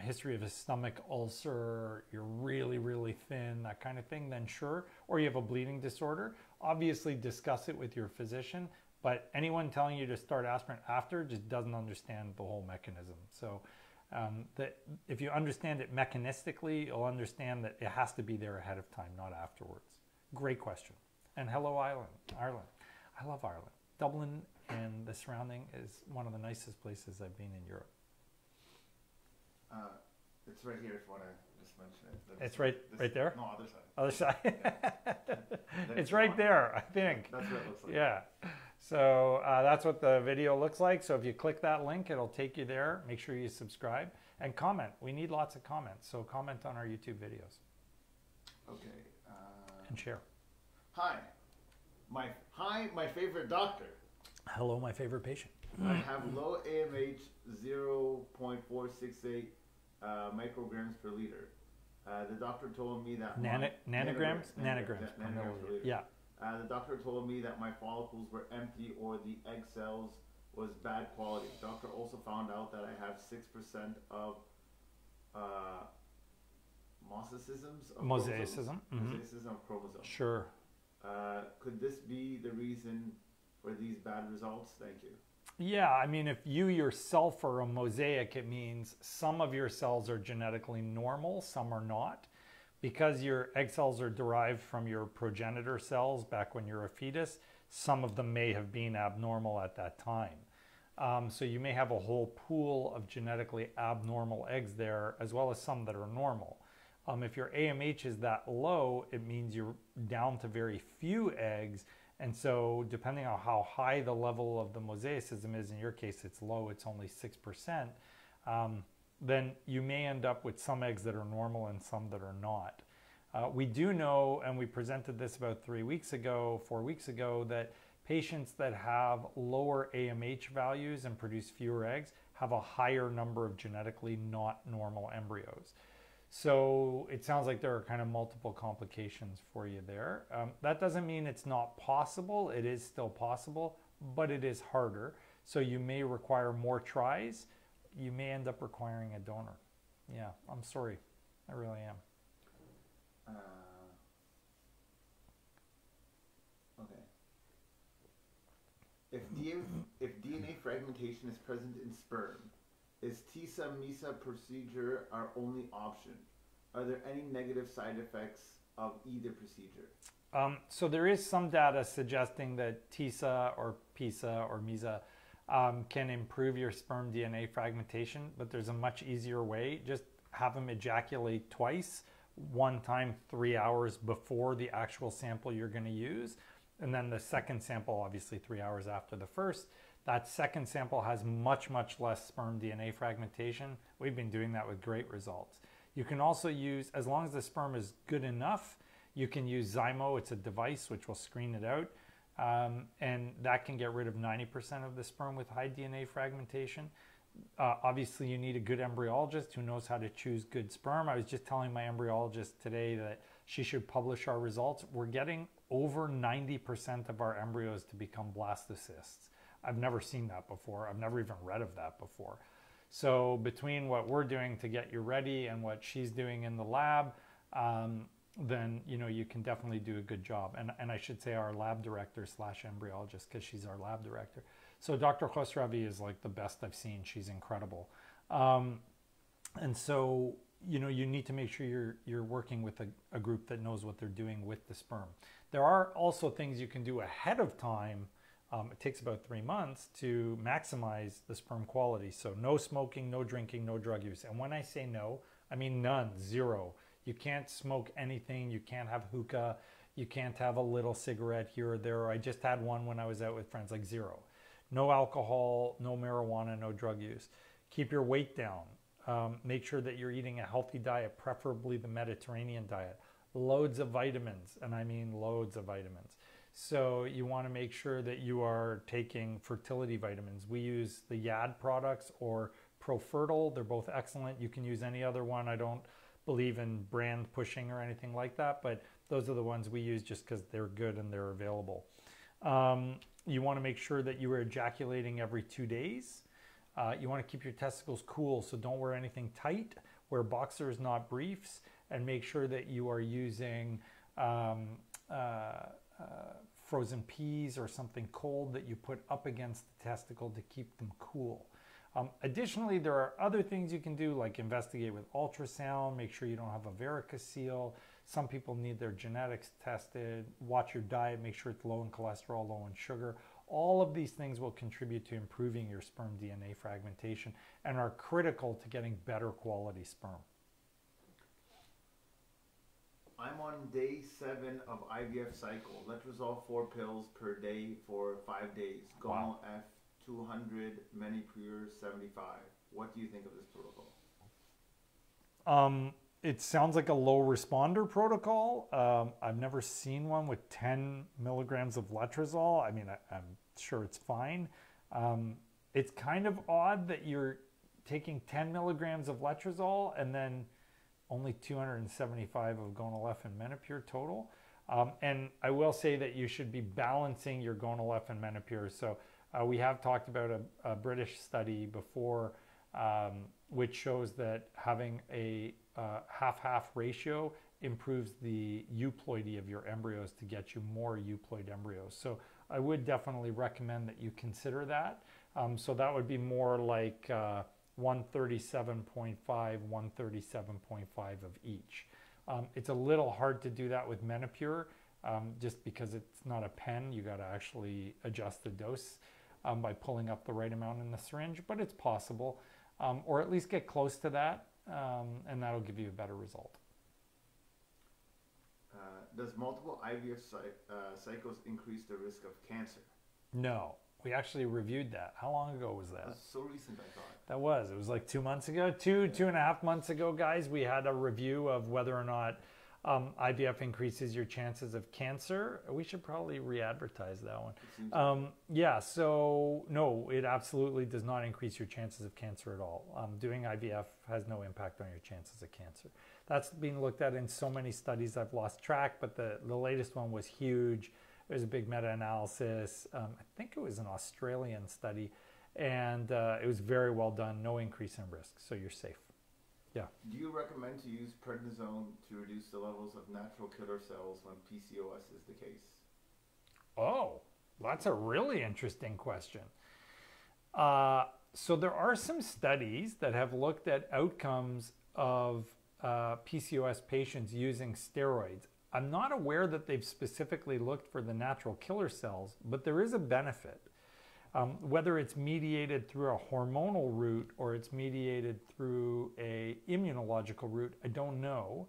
history of a stomach ulcer, you're really, really thin, that kind of thing, then sure. Or you have a bleeding disorder. Obviously discuss it with your physician, but anyone telling you to start aspirin after just doesn't understand the whole mechanism. So that if you understand it mechanistically, you'll understand that it has to be there ahead of time, not afterwards. Great question. And hello, Ireland. I love Ireland. Dublin and the surrounding is one of the nicest places I've been in Europe. It's right here if you want to just mention it. It's right there? No, other side. Other side? Yeah. It's right there, I think. That's what it looks like. Yeah. So that's what the video looks like. So if you click that link, it'll take you there. Make sure you subscribe and comment. We need lots of comments. So comment on our YouTube videos. Okay. And share. Hi, my favorite doctor. Hello, my favorite patient. I have low AMH, 0.468 micrograms per liter. The doctor told me that nanograms per liter. Yeah. The doctor told me that my follicles were empty or the egg cells was bad quality. The doctor also found out that I have 6% of mosaicism of chromosomes. Sure. Could this be the reason for these bad results? Thank you. Yeah, I mean, if you yourself are a mosaic, it means some of your cells are genetically normal, some are not. Because your egg cells are derived from your progenitor cells back when you're a fetus, some of them may have been abnormal at that time. So you may have a whole pool of genetically abnormal eggs there, as well as some that are normal. If your AMH is that low, it means you're down to very few eggs. And so depending on how high the level of the mosaicism is, in your case it's low, it's only 6%, then you may end up with some eggs that are normal and some that are not. We do know, and we presented this about 4 weeks ago, that patients that have lower AMH values and produce fewer eggs have a higher number of genetically not normal embryos. So it sounds like there are kind of multiple complications for you there. That doesn't mean it's not possible. It is still possible, but it is harder. So you may require more tries. You may end up requiring a donor. Yeah, I'm sorry. I really am. Okay. If DNA fragmentation is present in sperm, is TISA-MISA procedure our only option? Are there any negative side effects of either procedure? So there is some data suggesting that TISA or PISA or MISA can improve your sperm DNA fragmentation, but there's a much easier way. Just have them ejaculate twice, one time 3 hours before the actual sample you're going to use, and then the second sample obviously 3 hours after the first. That second sample has much, much less sperm DNA fragmentation. We've been doing that with great results. You can also use, as long as the sperm is good enough, you can use Zymo. It's a device which will screen it out. And that can get rid of 90% of the sperm with high DNA fragmentation. Obviously, you need a good embryologist who knows how to choose good sperm. I was just telling my embryologist today that she should publish our results. We're getting over 90% of our embryos to become blastocysts. I've never seen that before. I've never even read of that before. So between what we're doing to get you ready and what she's doing in the lab, then you can definitely do a good job. And I should say our lab director / embryologist, because she's our lab director. So Dr. Khosravi is like the best I've seen. She's incredible. And so you need to make sure you're working with a group that knows what they're doing with the sperm. There are also things you can do ahead of time. It takes about 3 months to maximize the sperm quality. So no smoking, no drinking, no drug use. And when I say no, I mean none, zero. You can't smoke anything. You can't have hookah. You can't have a little cigarette here or there. I just had one when I was out with friends, like zero. No alcohol, no marijuana, no drug use. Keep your weight down. Make sure that you're eating a healthy diet, preferably the Mediterranean diet. Loads of vitamins, and I mean loads of vitamins. So you want to make sure that you are taking fertility vitamins. We use the YAD products or ProFertile. They're both excellent. You can use any other one. I don't believe in brand pushing or anything like that, but those are the ones we use just because they're good and they're available. You want to make sure that you are ejaculating every 2 days. You want to keep your testicles cool, so don't wear anything tight. Wear boxers, not briefs, and make sure that you are using frozen peas or something cold that you put up against the testicle to keep them cool. Additionally, there are other things you can do, like investigate with ultrasound, make sure you don't have a varicocele. Some people need their genetics tested. Watch your diet, make sure it's low in cholesterol, low in sugar. All of these things will contribute to improving your sperm DNA fragmentation and are critical to getting better quality sperm. I'm on day 7 of IVF cycle. Letrozole 4 pills per day for 5 days. Gonal F 200, Menopur 75. What do you think of this protocol? It sounds like a low responder protocol. I've never seen one with 10 milligrams of letrozole. I mean, I'm sure it's fine. It's kind of odd that you're taking 10 milligrams of letrozole and then only 275 of Gonal F and Menopur total. And I will say that you should be balancing your Gonal F and Menopur. So we have talked about a British study before, which shows that having a half-half ratio improves the euploidy of your embryos to get you more euploid embryos. So I would definitely recommend that you consider that. So that would be more like 137.5, 137.5 of each. It's a little hard to do that with Menopur just because it's not a pen. You got to actually adjust the dose by pulling up the right amount in the syringe, but it's possible. Or at least get close to that, and that'll give you a better result. Does multiple IVF cycles increase the risk of cancer? No. We actually reviewed that. How long ago was that? That's so recent, I thought. That was. It was like 2 months ago. Two and a half months ago, guys, we had a review of whether or not IVF increases your chances of cancer. We should probably re-advertise that one. Yeah, so no, it absolutely does not increase your chances of cancer at all. Doing IVF has no impact on your chances of cancer. That's being looked at in so many studies I've lost track, but the latest one was huge. It was a big meta-analysis. I think it was an Australian study, and it was very well done. No increase in risk, so you're safe. Yeah. Do you recommend to use prednisone to reduce the levels of natural killer cells when PCOS is the case? Oh, that's a really interesting question. So there are some studies that have looked at outcomes of PCOS patients using steroids. I'm not aware that they've specifically looked for the natural killer cells, but there is a benefit. Whether it's mediated through a hormonal route or it's mediated through a immunological route, I don't know.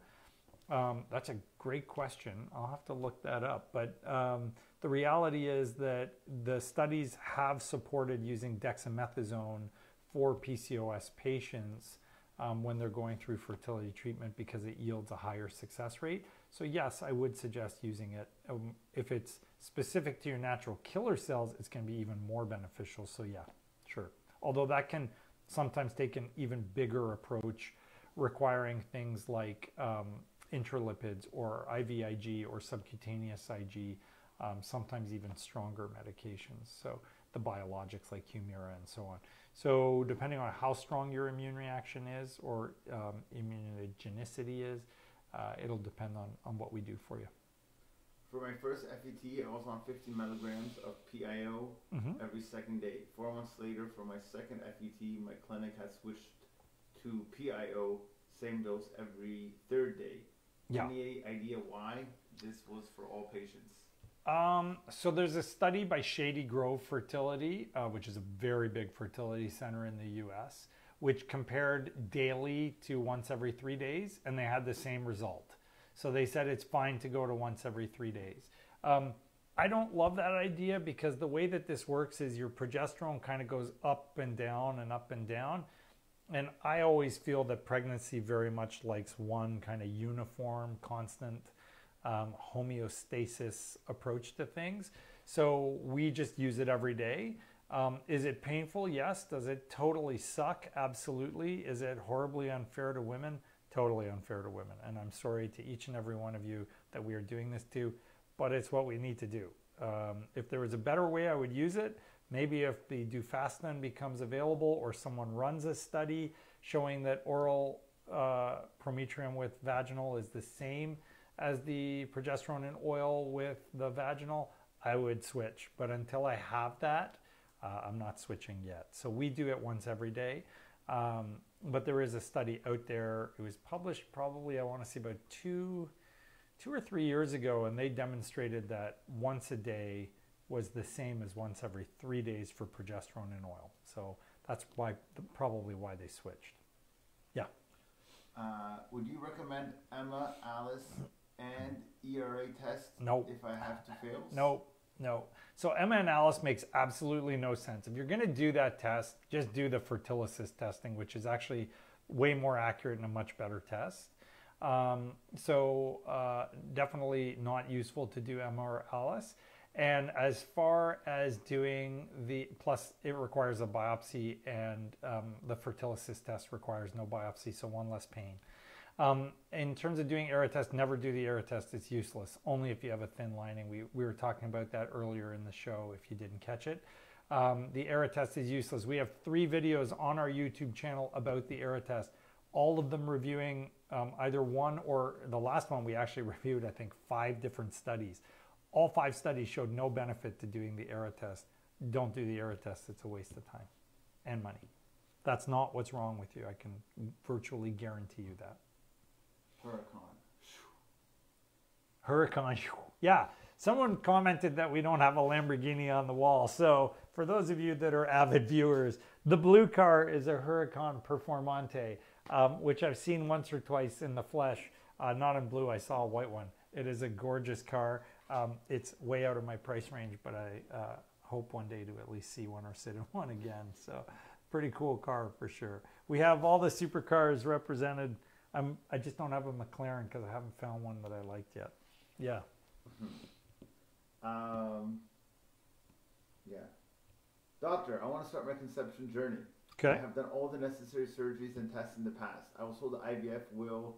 That's a great question. I'll have to look that up. But the reality is that the studies have supported using dexamethasone for PCOS patients when they're going through fertility treatment because it yields a higher success rate. So yes, I would suggest using it. If it's specific to your natural killer cells, it's going to be even more beneficial. So yeah, sure. Although that can sometimes take an even bigger approach, requiring things like intralipids or IVIG or subcutaneous IG, sometimes even stronger medications. So the biologics like Humira and so on. So depending on how strong your immune reaction is or immunogenicity is, it'll depend on what we do for you. For my first FET, I was on 50 milligrams of PIO every second day. 4 months later, for my second FET, my clinic had switched to PIO, same dose every third day. Yeah. Any idea why this was for all patients? So there's a study by Shady Grove Fertility, which is a very big fertility center in the US, which compared daily to once every 3 days, and they had the same result. So they said it's fine to go to once every 3 days. I don't love that idea because the way that this works is your progesterone kind of goes up and down and up and down. And I always feel that pregnancy very much likes one kind of uniform, constant homeostasis approach to things. So we just use it every day. Is it painful? Yes. Does it totally suck? Absolutely. Is it horribly unfair to women? Totally unfair to women. And I'm sorry to each and every one of you that we are doing this to, but it's what we need to do. If there was a better way, I would use it. Maybe if the Dufaston becomes available or someone runs a study showing that oral prometrium with vaginal is the same as the progesterone in oil with the vaginal, I would switch. But until I have that, I'm not switching yet. So we do it once every day. But there is a study out there. It was published probably, I want to say about two or 3 years ago, and they demonstrated that once a day was the same as once every 3 days for progesterone in oil. So that's probably why they switched. Yeah. Would you recommend Emma, Alice, and ERA test if I have to fail? No. So mAnalysis makes absolutely no sense. If you're going to do that test, just do the Fertility testing, which is actually way more accurate and a much better test. Definitely not useful to do mAnalysis. And as far as doing plus it requires a biopsy, and the Fertility test requires no biopsy, so one less pain. In terms of doing ERA test, never do the ERA test. It's useless, only if you have a thin lining. We were talking about that earlier in the show if you didn't catch it. The ERA test is useless. We have 3 videos on our YouTube channel about the ERA test, all of them reviewing either one or the last one we actually reviewed, I think, 5 different studies. All 5 studies showed no benefit to doing the ERA test. Don't do the ERA test. It's a waste of time and money. That's not what's wrong with you. I can virtually guarantee you that. Huracan. Yeah. Someone commented that we don't have a Lamborghini on the wall. So for those of you that are avid viewers, the blue car is a Huracan Performante, which I've seen once or twice in the flesh. Not in blue. I saw a white one. It is a gorgeous car. It's way out of my price range, but I hope one day to at least see one or sit in one again. So pretty cool car for sure. We have all the supercars represented. I just don't have a McLaren because I haven't found one that I liked yet. Yeah. Yeah. Doctor, I want to start my conception journey. Okay. I have done all the necessary surgeries and tests in the past. I was told the IVF will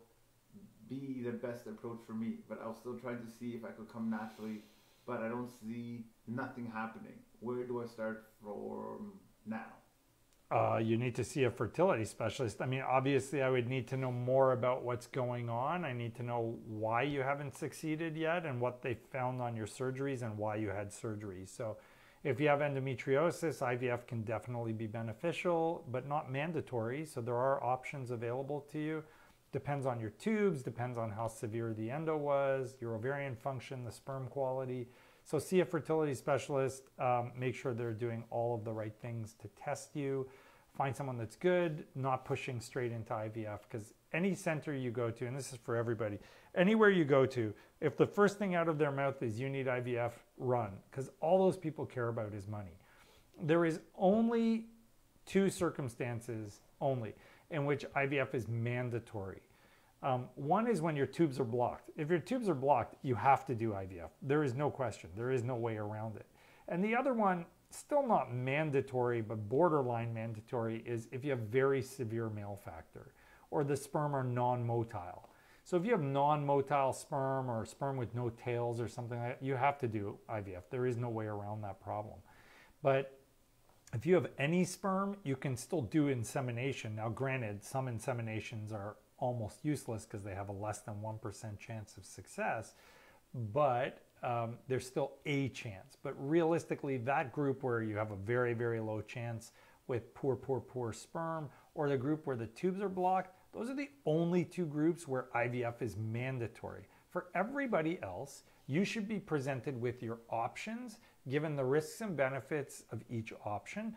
be the best approach for me, but I was still trying to see if I could come naturally, but I don't see nothing happening. Where do I start from now? You need to see a fertility specialist. I mean, obviously, I would need to know more about what's going on. I need to know why you haven't succeeded yet and what they found on your surgeries and why you had surgeries. So if you have endometriosis, IVF can definitely be beneficial, but not mandatory. So there are options available to you. Depends on your tubes, depends on how severe the endo was, your ovarian function, the sperm quality. So see a fertility specialist, make sure they're doing all of the right things to test you. Find someone that's good, not pushing straight into IVF, because any center you go to, and this is for everybody, anywhere you go to, if the first thing out of their mouth is you need IVF, run, because all those people care about is money. There is only 2 circumstances only in which IVF is mandatory. One is when your tubes are blocked. If your tubes are blocked, you have to do IVF. There is no question. There is no way around it. And the other one, still not mandatory, but borderline mandatory, is if you have very severe male factor or the sperm are non-motile. So if you have non-motile sperm or sperm with no tails or something like that, you have to do IVF. There is no way around that problem. But if you have any sperm, you can still do insemination. Now, granted, some inseminations are almost useless because they have a less than 1% chance of success, but there's still a chance. But realistically, that group where you have a very, very low chance with poor sperm, or the group where the tubes are blocked, those are the only 2 groups where IVF is mandatory. For everybody else, you should be presented with your options, given the risks and benefits of each option,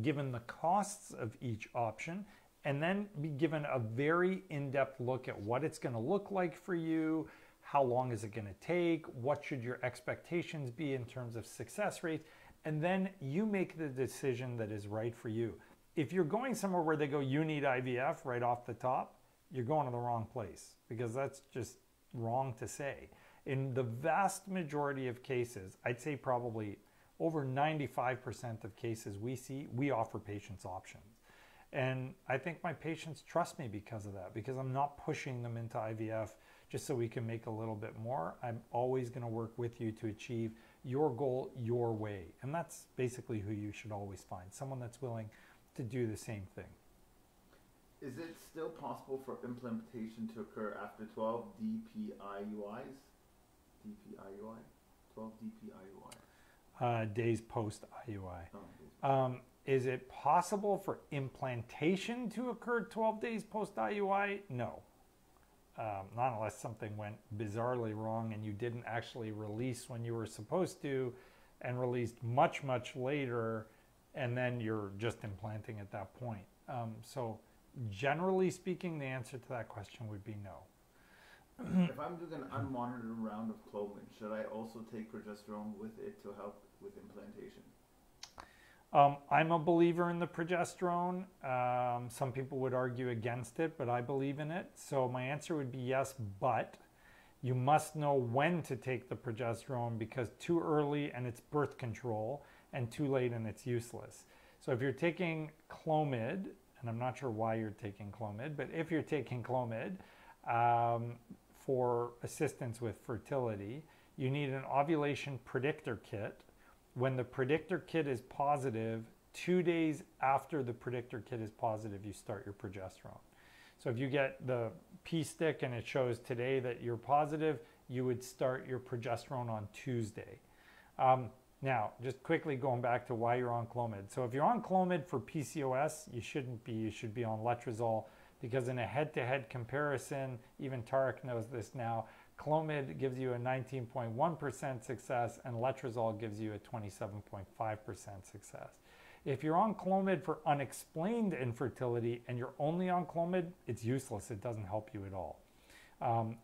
given the costs of each option, and then be given a very in-depth look at what it's going to look like for you, how long is it going to take, what should your expectations be in terms of success rates, and then you make the decision that is right for you. If you're going somewhere where they go, you need IVF right off the top, you're going to the wrong place, because that's just wrong to say. In the vast majority of cases, I'd say probably over 95% of cases we see, we offer patients options. And I think my patients trust me because of that, because I'm not pushing them into IVF just so we can make a little bit more. I'm always going to work with you to achieve your goal your way. And that's basically who you should always find, someone that's willing to do the same thing. Is it still possible for implantation to occur after 12 DPIUIs? 12 DPIUI? Days post-IUI. Is it possible for implantation to occur 12 days post-IUI? No. Not unless something went bizarrely wrong and you didn't actually release when you were supposed to and released much, much later, and then you're just implanting at that point. So generally speaking, the answer to that question would be no. If I'm doing an unmonitored round of Clomid, should I also take progesterone with it to help with implantation? I'm a believer in the progesterone. Some people would argue against it, but I believe in it. So my answer would be yes, but you must know when to take the progesterone, because too early and it's birth control, and too late and it's useless. So if you're taking Clomid, and I'm not sure why you're taking Clomid, but if you're taking Clomid for assistance with fertility, you need an ovulation predictor kit. When the predictor kit is positive, 2 days after the predictor kit is positive, you start your progesterone. So if you get the pee stick and it shows today that you're positive, you would start your progesterone on Tuesday. Now, just quickly going back to why you're on Clomid. So if you're on Clomid for PCOS, you shouldn't be. You should be on letrozole, because in a head-to-head comparison, even Tarek knows this now, Clomid gives you a 19.1% success and letrozole gives you a 27.5% success. If you're on Clomid for unexplained infertility and you're only on Clomid, it's useless. It doesn't help you at all.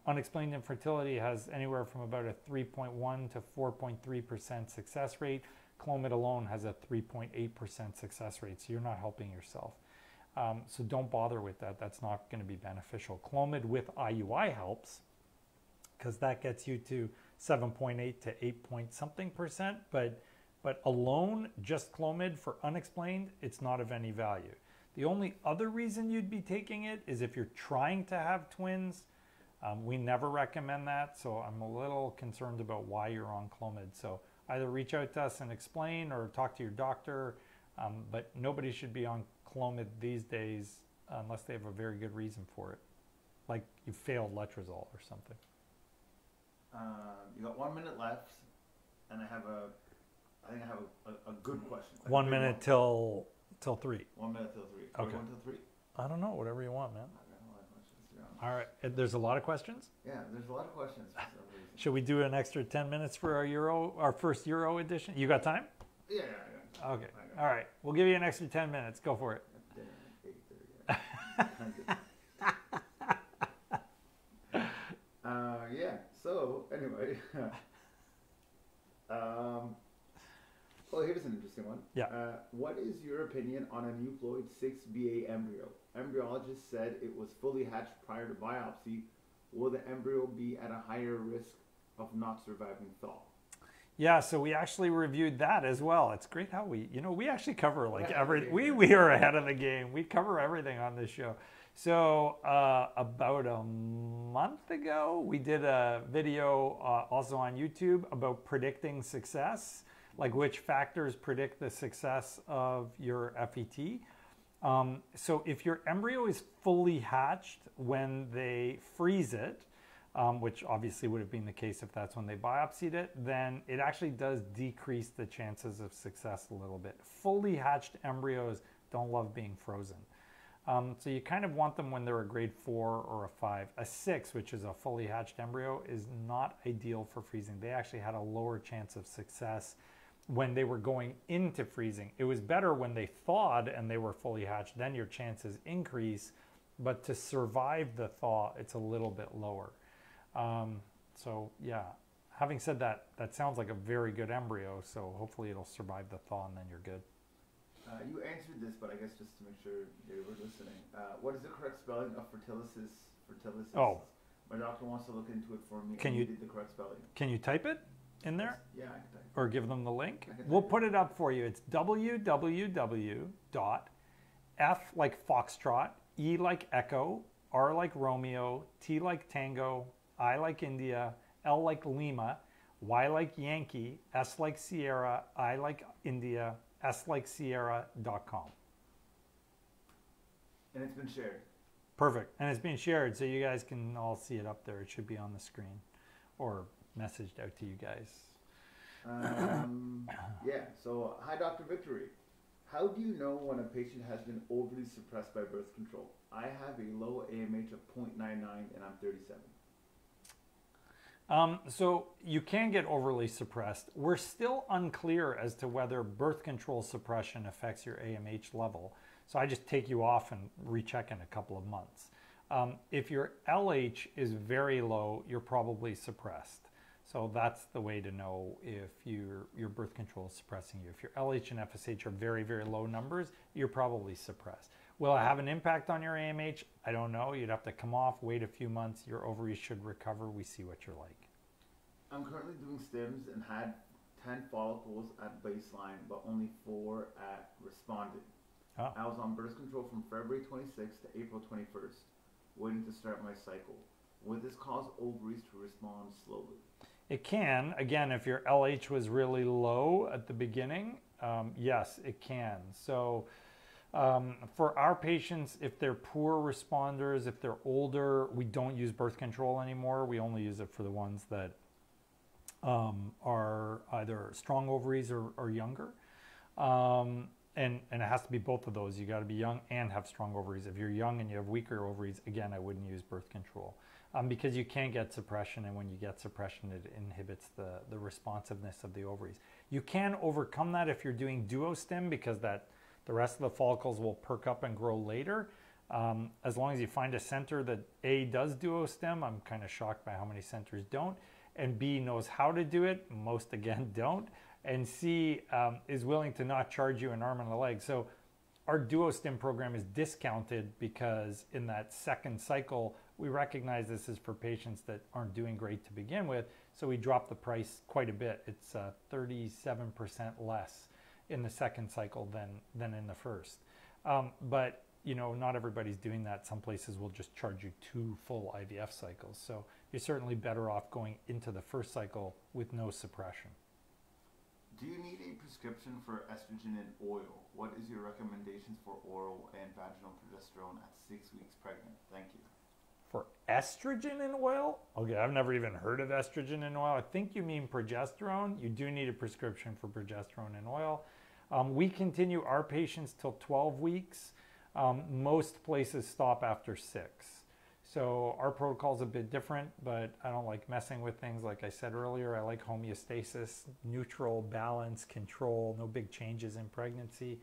Unexplained infertility has anywhere from about a 3.1 to 4.3% success rate. Clomid alone has a 3.8% success rate, so you're not helping yourself. So don't bother with that. That's not going to be beneficial. Clomid with IUI helps, because that gets you to 7.8 to 8 point something percent, but alone, just Clomid for unexplained, it's not of any value. The only other reason you'd be taking it is if you're trying to have twins. We never recommend that, so I'm a little concerned about why you're on Clomid. So either reach out to us and explain, or talk to your doctor, but nobody should be on Clomid these days unless they have a very good reason for it, like you failed letrozole or something. You got 1 minute left, and I think I have a good question. Like 1 minute till 3. 1 minute till 3. Okay. 1 till 3. I don't know, whatever you want, man. I got a lot of questions, to be honest. All right, there's a lot of questions. Yeah, there's a lot of questions for some reason. Should we do an extra 10 minutes for our first Euro edition? You got time? Yeah. Okay. All right, we'll give you an extra 10 minutes. Go for it. Dinner at 8:30. Yeah. So anyway, here's an interesting one. Yeah. What is your opinion on a euploid 6BA embryo? Embryologist said it was fully hatched prior to biopsy. Will the embryo be at a higher risk of not surviving thaw? Yeah, so we actually reviewed that as well. It's great how we actually cover like everything. We are ahead of the game. We cover everything on this show. So about a month ago, we did a video also on YouTube about predicting success, like which factors predict the success of your FET. So if your embryo is fully hatched when they freeze it, which obviously would have been the case if that's when they biopsied it, then it actually does decrease the chances of success a little bit. Fully hatched embryos don't love being frozen. So you kind of want them when they're a grade 4 or a 5. A 6, which is a fully hatched embryo, is not ideal for freezing. They actually had a lower chance of success when they were going into freezing. It was better when they thawed and they were fully hatched. Then your chances increase, but to survive the thaw, it's a little bit lower. So yeah, having said that, that sounds like a very good embryo, so hopefully it'll survive the thaw and then you're good. You answered this, but I guess just to make sure they were listening. What is the correct spelling of fertility? Oh. My doctor wants to look into it for me. Can you did the correct spelling? Can you type it in there? Yeah, I can type it. Or give them the link? We'll put it up for you. It's www.f like Foxtrot, E like Echo, R like Romeo, T like Tango, I like India, L like Lima, Y like Yankee, S like Sierra, I like India, S like Sierra.com. And it's been shared. Perfect. And it's being shared, so you guys can all see it up there. It should be on the screen or messaged out to you guys. Yeah, so hi Dr. Victory. How do you know when a patient has been overly suppressed by birth control? I have a low AMH of 0.99 and I'm 37. So you can get overly suppressed. We're still unclear as to whether birth control suppression affects your AMH level. So I just take you off and recheck in a couple of months. If your LH is very low, you're probably suppressed. So that's the way to know if your birth control is suppressing you. If your LH and FSH are very, very low numbers, you're probably suppressed. Will it have an impact on your AMH? I don't know. You'd have to come off, wait a few months. Your ovaries should recover. We see what you're like. I'm currently doing stims and had 10 follicles at baseline, but only 4 at responded. Oh. I was on birth control from February 26th to April 21st, waiting to start my cycle. Would this cause ovaries to respond slowly? It can. Again, if your LH was really low at the beginning, yes, it can. So for our patients, if they're poor responders, if they're older, we don't use birth control anymore. We only use it for the ones that are either strong ovaries or younger. And it has to be both of those. You got to be young and have strong ovaries. If you're young and you have weaker ovaries, again, I wouldn't use birth control because you can get suppression, and when you get suppression, it inhibits the responsiveness of the ovaries. You can overcome that if you're doing duostim because the rest of the follicles will perk up and grow later. As long as you find a center that A, does duostim, I'm kind of shocked by how many centers don't, and B, knows how to do it, most again don't, and C, is willing to not charge you an arm and a leg. So our duostim program is discounted because in that second cycle, we recognize this is for patients that aren't doing great to begin with, so we drop the price quite a bit. It's 37% less in the second cycle than in the first. But you know, not everybody's doing that. Some places will just charge you 2 full IVF cycles. So you're certainly better off going into the first cycle with no suppression. Do you need a prescription for estrogen and oil? What is your recommendations for oral and vaginal progesterone at 6 weeks pregnant? Thank you. For estrogen and oil? Okay, I've never even heard of estrogen and oil. I think you mean progesterone. You do need a prescription for progesterone and oil. We continue our patients till 12 weeks. Most places stop after 6. So our protocol is a bit different, but I don't like messing with things. Like I said earlier, I like homeostasis, neutral, balance, control, no big changes in pregnancy.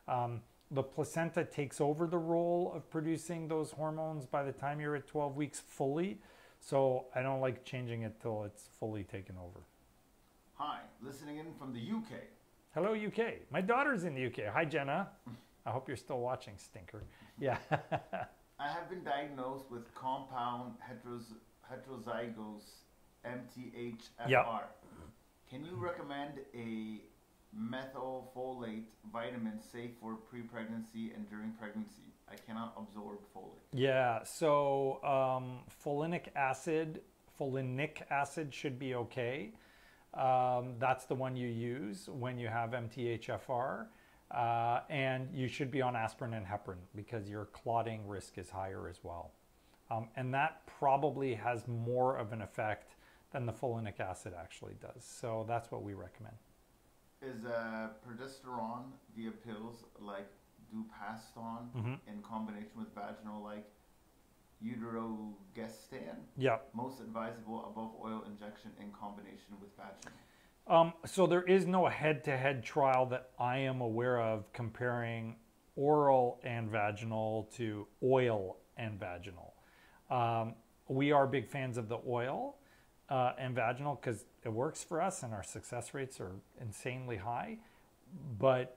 The placenta takes over the role of producing those hormones by the time you're at 12 weeks fully. So I don't like changing it till it's fully taken over. Hi, listening in from the UK. Hello, UK. My daughter's in the UK. Hi, Jenna. I hope you're still watching, stinker. Yeah. I have been diagnosed with compound heterozygous MTHFR. Yep. Can you recommend a methylfolate vitamin safe for pre-pregnancy and during pregnancy? I cannot absorb folate. Yeah, so folinic acid should be okay. That's the one you use when you have MTHFR. And you should be on aspirin and heparin because your clotting risk is higher as well. And that probably has more of an effect than the folinic acid actually does. So that's what we recommend. Is progesterone via pills like Dupaston in combination with vaginal like Uterogestan most advisable above oil injection in combination with vaginal? So there is no head-to-head trial that I am aware of comparing oral and vaginal to oil and vaginal. We are big fans of the oil and vaginal because it works for us and our success rates are insanely high, but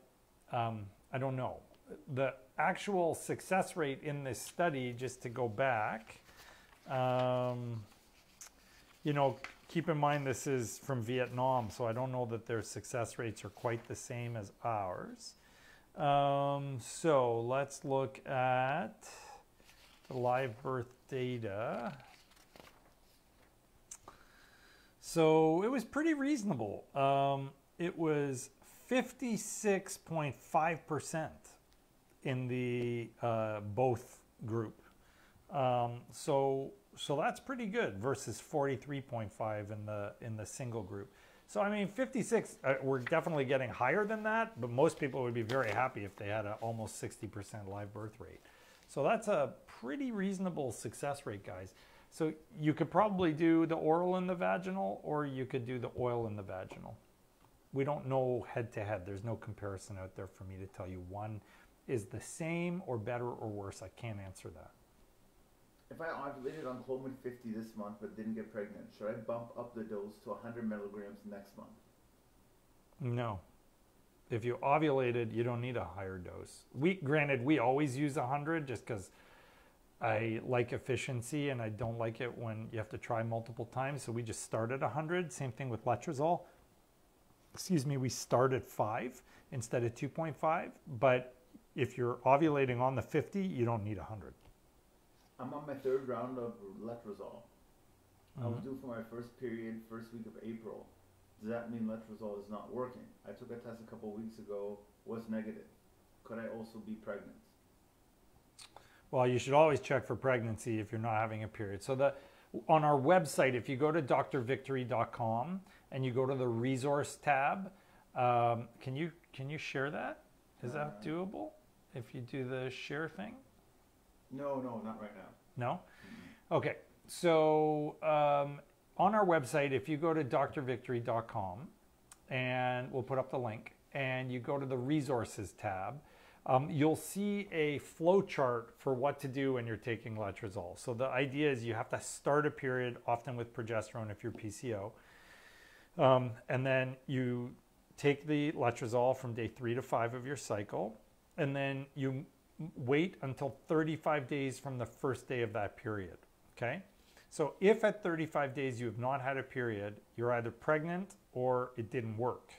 I don't know. The actual success rate in this study, just to go back, you know, keep in mind this is from Vietnam, so I don't know that their success rates are quite the same as ours. So let's look at the live birth data. So it was pretty reasonable. It was 56.5% in the both group. So that's pretty good versus 43.5 in the single group. So I mean, 56, we're definitely getting higher than that, but most people would be very happy if they had an almost 60% live birth rate. So that's a pretty reasonable success rate, guys. So you could probably do the oral and the vaginal, or you could do the oil and the vaginal. We don't know head to head. There's no comparison out there for me to tell you one is the same or better or worse. I can't answer that. If I ovulated on Clomid 50 this month but didn't get pregnant, should I bump up the dose to 100 milligrams next month? No. If you ovulated, you don't need a higher dose. Granted, we always use 100 just because I like efficiency and I don't like it when you have to try multiple times. So we just start at 100. Same thing with letrozole. Excuse me, we start at 5 instead of 2.5. But if you're ovulating on the 50, you don't need 100. I'm on my 3rd round of letrozole. I was due for my first period, first week of April. Does that mean letrozole is not working? I took a test a couple of weeks ago, was negative. Could I also be pregnant? Well, you should always check for pregnancy if you're not having a period. So on our website, if you go to drvictory.com and you go to the resource tab, can you share that? Is that doable if you do the share thing? No, not right now. No? Mm-hmm. Okay. So on our website, if you go to drvictory.com, and we'll put up the link, and you go to the resources tab, you'll see a flow chart for what to do when you're taking letrozole. So the idea is you have to start a period, often with progesterone if you're PCO, and then you take the letrozole from day 3 to 5 of your cycle, and then you wait until 35 days from the first day of that period, okay? So if at 35 days you have not had a period, you're either pregnant or it didn't work.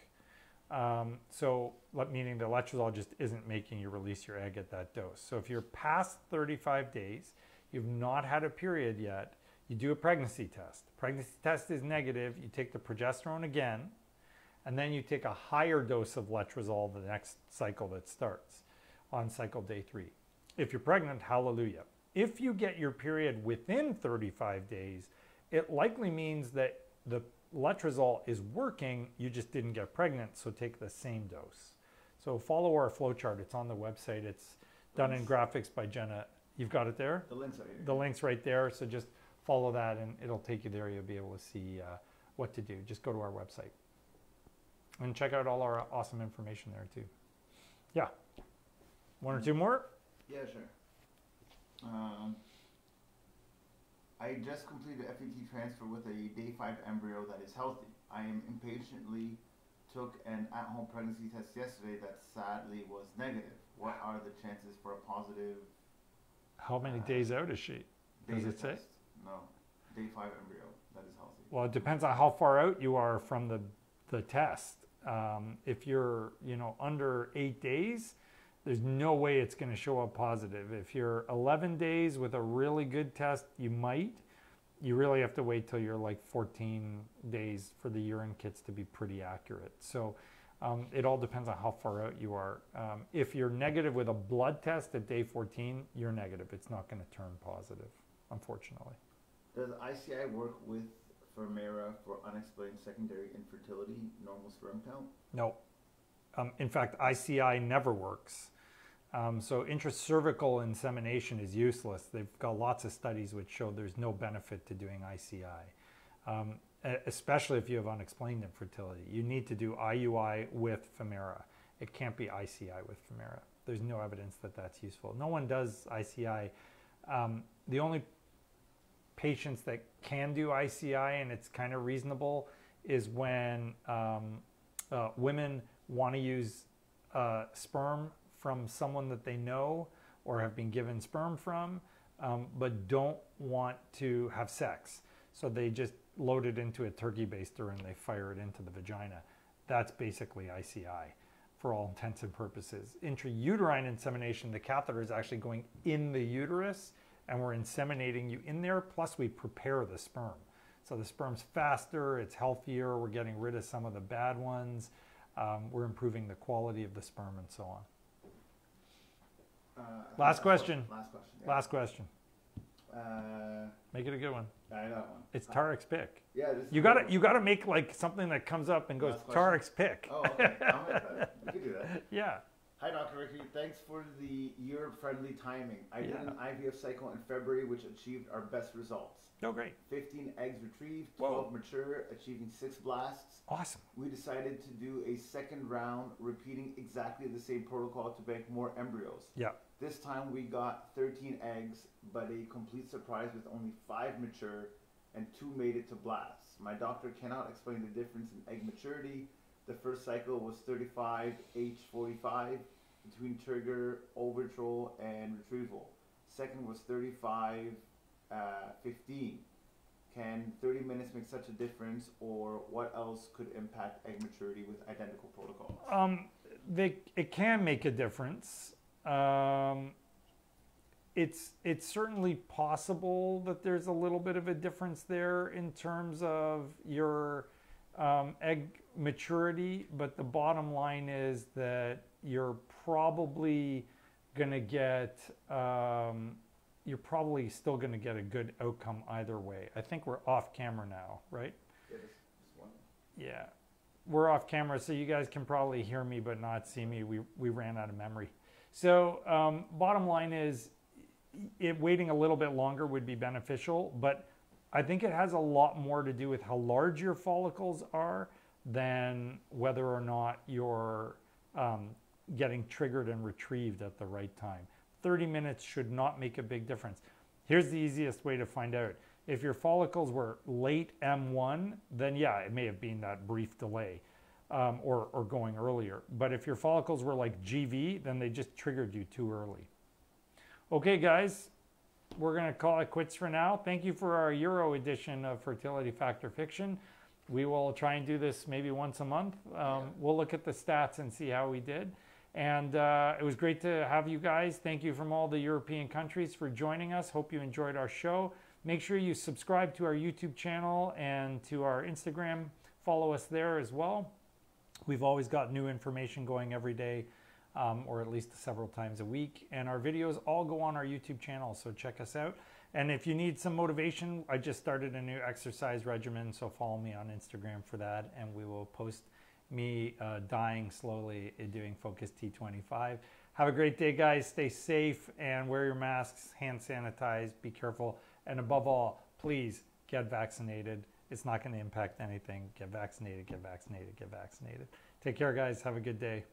Meaning the letrozole just isn't making you release your egg at that dose. So if you're past 35 days, you've not had a period yet, you do a pregnancy test. Pregnancy test is negative, you take the progesterone again, and then you take a higher dose of letrozole the next cycle that starts on cycle day 3. If you're pregnant, hallelujah. If you get your period within 35 days, it likely means that the letrozole is working, you just didn't get pregnant, so take the same dose. So follow our flow chart. It's on the website. It's done in graphics by Jenna. You've got it there? The link's right here. The link's right there, so just follow that and it'll take you there. You'll be able to see what to do. Just go to our website. And check out all our awesome information there too. Yeah. 1 or 2 more? Yeah, sure. I just completed a FET transfer with a day 5 embryo that is healthy. I am impatiently took an at-home pregnancy test yesterday that sadly was negative. What are the chances for a positive? How many days out is she? Does it say? No, day 5 embryo that is healthy. Well, it depends on how far out you are from the test. If you're under 8 days, there's no way it's going to show up positive. If you're 11 days with a really good test, you might. You really have to wait till you're like 14 days for the urine kits to be pretty accurate. So it all depends on how far out you are. If you're negative with a blood test at day 14, you're negative. It's not going to turn positive, unfortunately. Does ICI work with Fermera for unexplained secondary infertility, normal sperm count? No. In fact, ICI never works. So intracervical insemination is useless. They've got lots of studies which show there's no benefit to doing ICI, especially if you have unexplained infertility. You need to do IUI with Fermera. It can't be ICI with Fermera. There's no evidence that that's useful. No one does ICI. The only patients that can do ICI, and it's kind of reasonable, is when women want to use sperm from someone that they know or have been given sperm from, but don't want to have sex. So they just load it into a turkey baster and they fire it into the vagina. That's basically ICI for all intents and purposes. Intrauterine insemination, the catheter is actually going in the uterus and we're inseminating you in there, plus we prepare the sperm. So the sperm's faster, it's healthier, we're getting rid of some of the bad ones, we're improving the quality of the sperm and so on. Last question. Last question. Yeah. Last question. Make it a good one. I got one. It's Tarek's pick. Yeah. You gotta make like something that comes up and goes Tarek's pick. Oh, okay. I'll make that. You can do that. Yeah. Hi, Dr. Ricky. Thanks for the Europe-friendly timing. I did an IVF cycle in February, which achieved our best results. Oh, great. 15 eggs retrieved, 12 mature, achieving 6 blasts. Awesome. We decided to do a second round, repeating exactly the same protocol to bank more embryos. Yeah. This time we got 13 eggs, but a complete surprise with only 5 mature and 2 made it to blasts. My doctor cannot explain the difference in egg maturity. The first cycle was 35 H45 between trigger, overthrow, and retrieval. Second was 35 15. Can 30 minutes make such a difference, or what else could impact egg maturity with identical protocols? It can make a difference. It's certainly possible that there's a little bit of a difference there in terms of your egg maturity, but the bottom line is that you're probably going to get you're probably still going to get a good outcome either way. I think we're off camera now, right? Yeah, this one. Yeah, we're off camera, so you guys can probably hear me but not see me. We ran out of memory. So bottom line is, waiting a little bit longer would be beneficial, but I think it has a lot more to do with how large your follicles are than whether or not you're getting triggered and retrieved at the right time. 30 minutes should not make a big difference. Here's the easiest way to find out. If your follicles were late M1, then yeah, it may have been that brief delay or going earlier. But if your follicles were like GV, then they just triggered you too early. Okay, guys, we're going to call it quits for now. Thank you for our Euro edition of Fertility Fact or Fiction. We will try and do this maybe once a month. We'll look at the stats and see how we did. And it was great to have you guys. Thank you from all the European countries for joining us. Hope you enjoyed our show. Make sure you subscribe to our YouTube channel and to our Instagram. Follow us there as well. We've always got new information going every day, or at least several times a week. And our videos all go on our YouTube channel, so check us out. And if you need some motivation, I just started a new exercise regimen, so follow me on Instagram for that, and we will post me dying slowly doing Focus T25. Have a great day, guys. Stay safe and wear your masks, hand sanitize, be careful, and above all, please get vaccinated. It's not going to impact anything. Get vaccinated, get vaccinated, get vaccinated. Take care, guys. Have a good day.